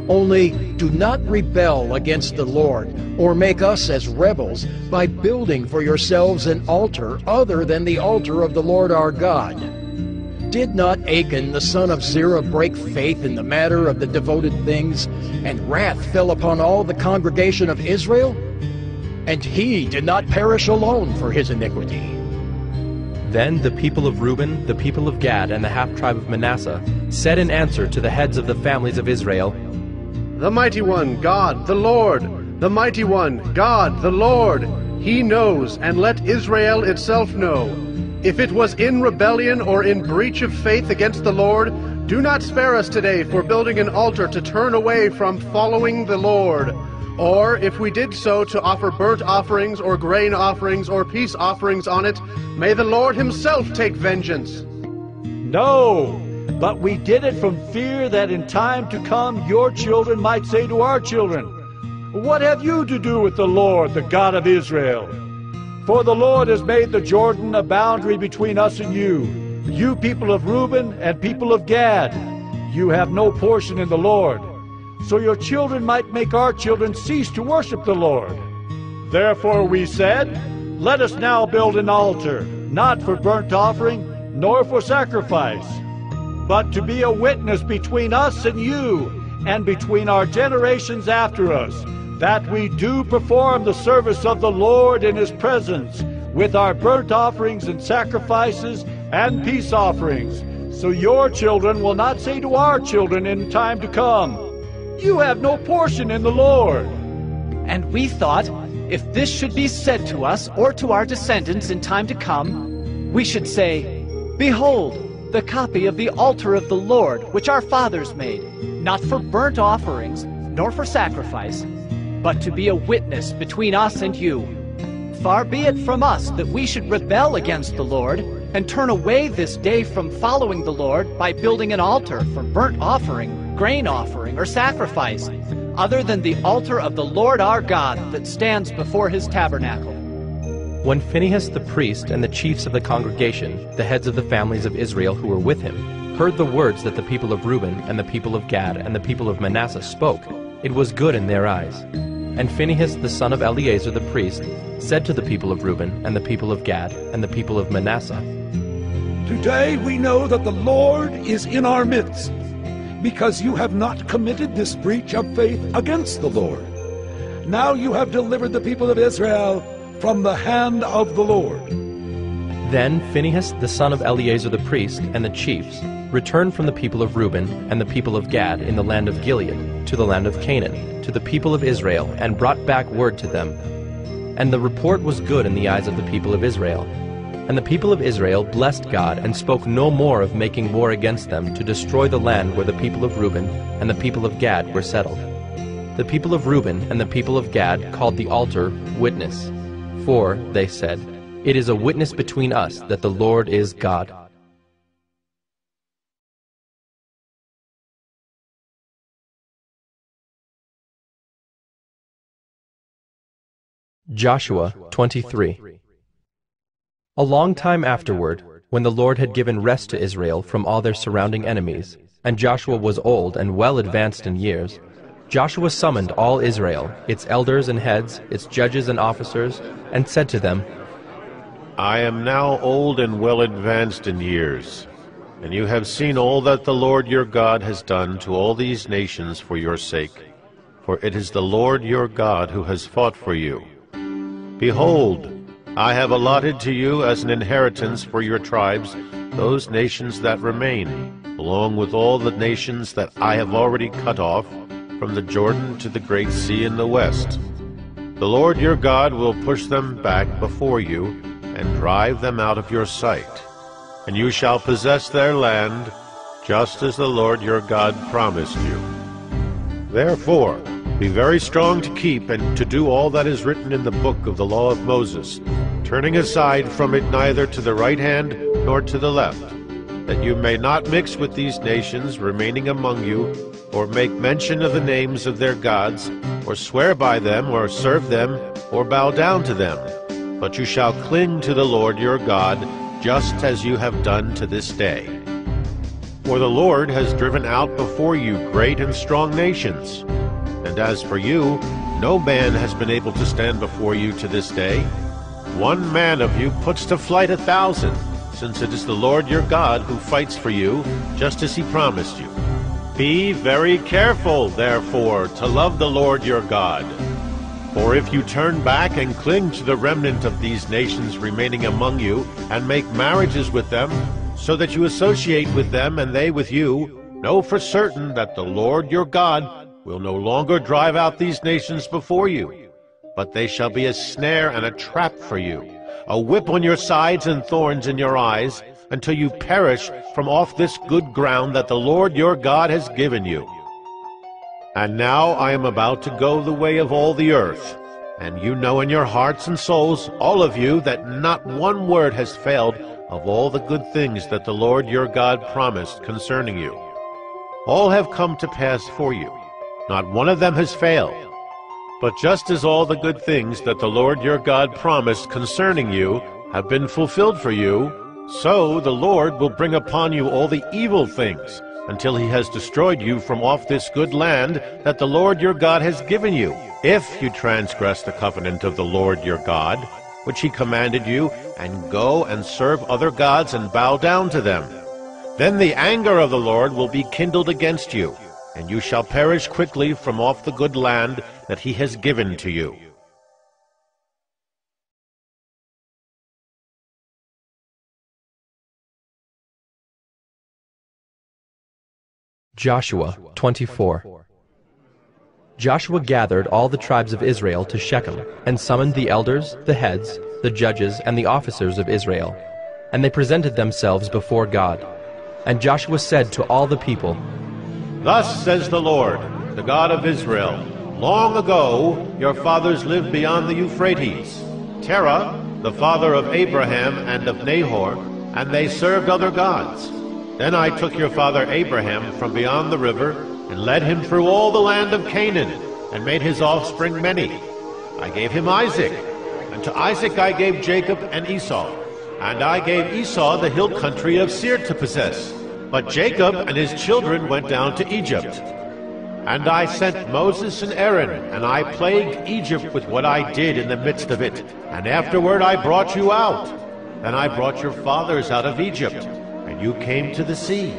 Only do not rebel against the Lord, or make us as rebels, by building for yourselves an altar other than the altar of the Lord our God. Did not Achan the son of Zerah break faith in the matter of the devoted things, and wrath fell upon all the congregation of Israel? And he did not perish alone for his iniquity. Then the people of Reuben, the people of Gad, and the half-tribe of Manasseh said in answer to the heads of the families of Israel, The mighty one, God, the Lord. The mighty one, God, the Lord. He knows, and let Israel itself know. If it was in rebellion or in breach of faith against the Lord, do not spare us today for building an altar to turn away from following the Lord. Or, if we did so to offer burnt offerings or grain offerings or peace offerings on it, may the Lord himself take vengeance. No, but we did it from fear that in time to come your children might say to our children, what have you to do with the Lord, the God of Israel? For the Lord has made the Jordan a boundary between us and you people of Reuben and people of Gad. You have no portion in the Lord. So your children might make our children cease to worship the Lord. Therefore we said, let us now build an altar, not for burnt offering, nor for sacrifice, but to be a witness between us and you, and between our generations after us, that we do perform the service of the Lord in his presence, with our burnt offerings and sacrifices and peace offerings, so your children will not say to our children in time to come, you have no portion in the Lord. And we thought, if this should be said to us or to our descendants in time to come, we should say, behold, the copy of the altar of the Lord, which our fathers made, not for burnt offerings, nor for sacrifice, but to be a witness between us and you. Far be it from us that we should rebel against the Lord, and turn away this day from following the Lord by building an altar for burnt offering, grain offering, or sacrifice, other than the altar of the Lord our God that stands before his tabernacle. When Phinehas the priest and the chiefs of the congregation, the heads of the families of Israel who were with him, heard the words that the people of Reuben and the people of Gad and the people of Manasseh spoke, it was good in their eyes. And Phinehas the son of Eleazar the priest said to the people of Reuben and the people of Gad and the people of Manasseh, Today we know that the Lord is in our midst, because you have not committed this breach of faith against the Lord. Now you have delivered the people of Israel from the hand of the Lord. Then Phinehas the son of Eleazar the priest and the chiefs returned from the people of Reuben and the people of Gad in the land of Gilead to the land of Canaan, to the people of Israel, and brought back word to them. And the report was good in the eyes of the people of Israel. And the people of Israel blessed God and spoke no more of making war against them to destroy the land where the people of Reuben and the people of Gad were settled. The people of Reuben and the people of Gad called the altar Witness. For, they said, it is a witness between us that the Lord is God. Joshua 23. A long time afterward, when the Lord had given rest to Israel from all their surrounding enemies, and Joshua was old and well advanced in years, Joshua summoned all Israel, its elders and heads, its judges and officers, and said to them, I am now old and well advanced in years, and you have seen all that the Lord your God has done to all these nations for your sake. For it is the Lord your God who has fought for you. Behold, I have allotted to you as an inheritance for your tribes those nations that remain, along with all the nations that I have already cut off, from the Jordan to the great sea in the west. The Lord your God will push them back before you, and drive them out of your sight. And you shall possess their land, just as the Lord your God promised you. Therefore, be very strong to keep and to do all that is written in the book of the law of Moses, turning aside from it neither to the right hand nor to the left, that you may not mix with these nations remaining among you, or make mention of the names of their gods, or swear by them, or serve them, or bow down to them. But you shall cling to the Lord your God, just as you have done to this day. For the Lord has driven out before you great and strong nations. And as for you, no man has been able to stand before you to this day. One man of you puts to flight 1,000, since it is the Lord your God who fights for you, just as he promised you. Be very careful, therefore, to love the Lord your God. For if you turn back and cling to the remnant of these nations remaining among you, and make marriages with them, so that you associate with them and they with you, know for certain that the Lord your God will no longer drive out these nations before you, but they shall be a snare and a trap for you, a whip on your sides and thorns in your eyes, until you perish from off this good ground that the Lord your God has given you. And now I am about to go the way of all the earth, and you know in your hearts and souls, all of you, that not one word has failed of all the good things that the Lord your God promised concerning you. All have come to pass for you. Not one of them has failed. But just as all the good things that the Lord your God promised concerning you have been fulfilled for you, so the Lord will bring upon you all the evil things, until he has destroyed you from off this good land that the Lord your God has given you, if you transgress the covenant of the Lord your God, which he commanded you, and go and serve other gods and bow down to them. Then the anger of the Lord will be kindled against you, and you shall perish quickly from off the good land that he has given to you. Joshua 24. Joshua gathered all the tribes of Israel to Shechem, and summoned the elders, the heads, the judges, and the officers of Israel. And they presented themselves before God. And Joshua said to all the people, Thus says the Lord, the God of Israel, long ago your fathers lived beyond the Euphrates, Terah, the father of Abraham and of Nahor, and they served other gods. Then I took your father Abraham from beyond the river, and led him through all the land of Canaan, and made his offspring many. I gave him Isaac, and to Isaac I gave Jacob and Esau. And I gave Esau the hill country of Seir to possess. But Jacob and his children went down to Egypt. And I sent Moses and Aaron, and I plagued Egypt with what I did in the midst of it. And afterward I brought you out. Then I brought your fathers out of Egypt, and you came to the sea.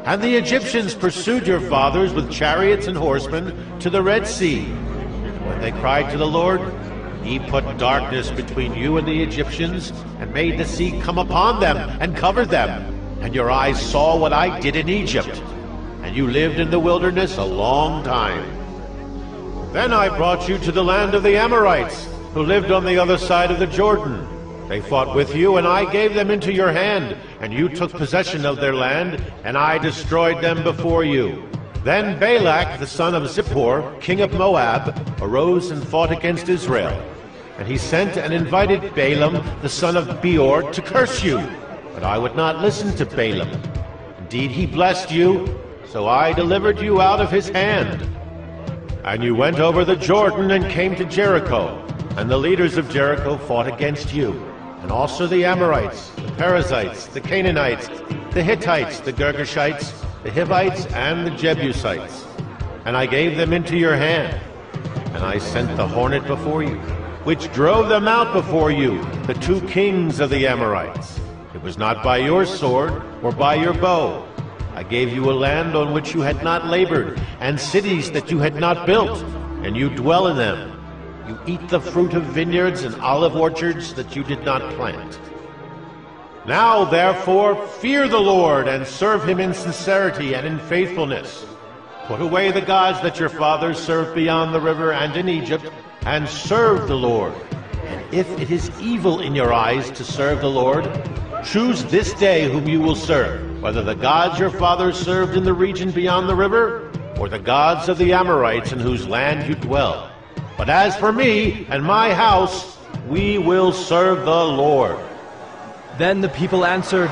And the Egyptians pursued your fathers with chariots and horsemen to the Red Sea. When they cried to the Lord, he put darkness between you and the Egyptians, and made the sea come upon them, and covered them. And your eyes saw what I did in Egypt. And you lived in the wilderness a long time. Then I brought you to the land of the Amorites, who lived on the other side of the Jordan. They fought with you, and I gave them into your hand, and you took possession of their land, and I destroyed them before you. Then Balak, the son of Zippor, king of Moab, arose and fought against Israel. And he sent and invited Balaam, the son of Beor, to curse you. But I would not listen to Balaam. Indeed, he blessed you, so I delivered you out of his hand. And you went over the Jordan and came to Jericho, and the leaders of Jericho fought against you. And also the Amorites, the Perizzites, the Canaanites, the Hittites, the Girgashites, the Hivites, and the Jebusites. And I gave them into your hand. And I sent the hornet before you, which drove them out before you, the 2 kings of the Amorites. It was not by your sword or by your bow. I gave you a land on which you had not labored, and cities that you had not built, and you dwell in them. You eat the fruit of vineyards and olive orchards that you did not plant. Now, therefore, fear the Lord and serve him in sincerity and in faithfulness. Put away the gods that your fathers served beyond the river and in Egypt, and serve the Lord. And if it is evil in your eyes to serve the Lord, choose this day whom you will serve, whether the gods your fathers served in the region beyond the river, or the gods of the Amorites in whose land you dwell. But as for me and my house, we will serve the Lord. Then the people answered,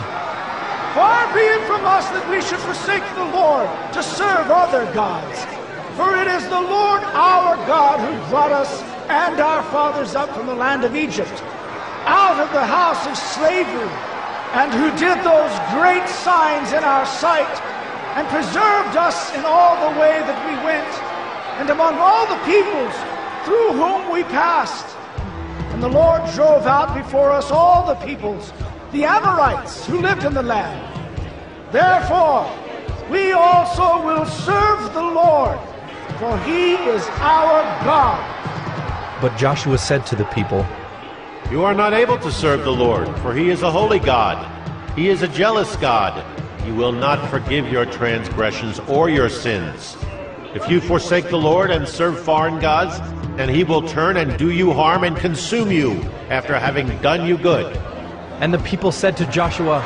Far be it from us that we should forsake the Lord to serve other gods. For it is the Lord our God who brought us and our fathers up from the land of Egypt, out of the house of slavery, and who did those great signs in our sight, and preserved us in all the way that we went, and among all the peoples through whom we passed. And the Lord drove out before us all the peoples, the Amorites who lived in the land. Therefore, we also will serve the Lord, for he is our God. But Joshua said to the people, You are not able to serve the Lord, for he is a holy God. He is a jealous God. He will not forgive your transgressions or your sins. If you forsake the Lord and serve foreign gods, then he will turn and do you harm and consume you after having done you good. And the people said to Joshua,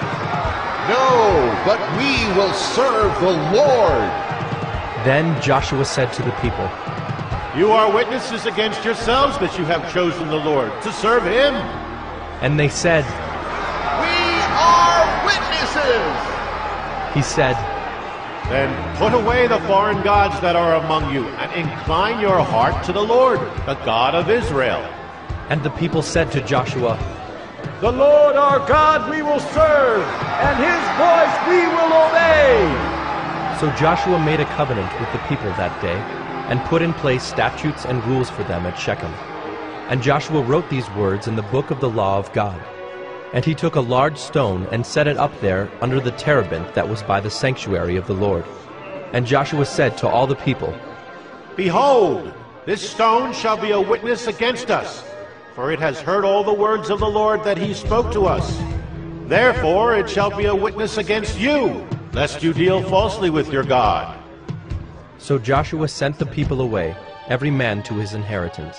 No, but we will serve the Lord. Then Joshua said to the people, You are witnesses against yourselves that you have chosen the Lord to serve him. And they said, We are witnesses. He said, Then put away the foreign gods that are among you, and incline your heart to the Lord, the God of Israel. And the people said to Joshua, The Lord our God we will serve, and his voice we will obey. So Joshua made a covenant with the people that day, and put in place statutes and rules for them at Shechem. And Joshua wrote these words in the book of the law of God. And he took a large stone and set it up there under the terebinth that was by the sanctuary of the Lord. And Joshua said to all the people, Behold, this stone shall be a witness against us, for it has heard all the words of the Lord that he spoke to us. Therefore it shall be a witness against you, lest you deal falsely with your God. So Joshua sent the people away, every man to his inheritance.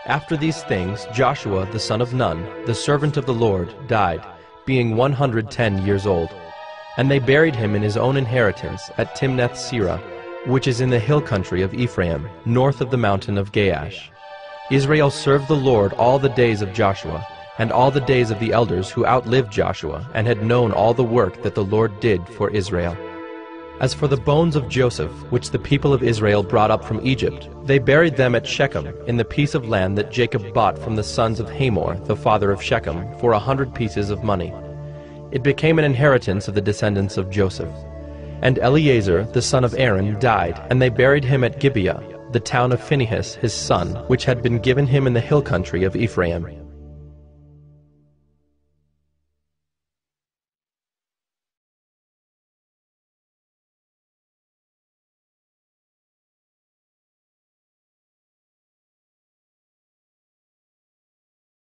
After these things, Joshua the son of Nun, the servant of the Lord, died, being 110 years old. And they buried him in his own inheritance at Timnath-Serah, which is in the hill country of Ephraim, north of the mountain of Gaash. Israel served the Lord all the days of Joshua, and all the days of the elders who outlived Joshua, and had known all the work that the Lord did for Israel. As for the bones of Joseph, which the people of Israel brought up from Egypt, they buried them at Shechem, in the piece of land that Jacob bought from the sons of Hamor, the father of Shechem, for 100 pieces of money. It became an inheritance of the descendants of Joseph. And Eleazar, the son of Aaron, died, and they buried him at Gibeah, the town of Phinehas his son, which had been given him in the hill country of Ephraim.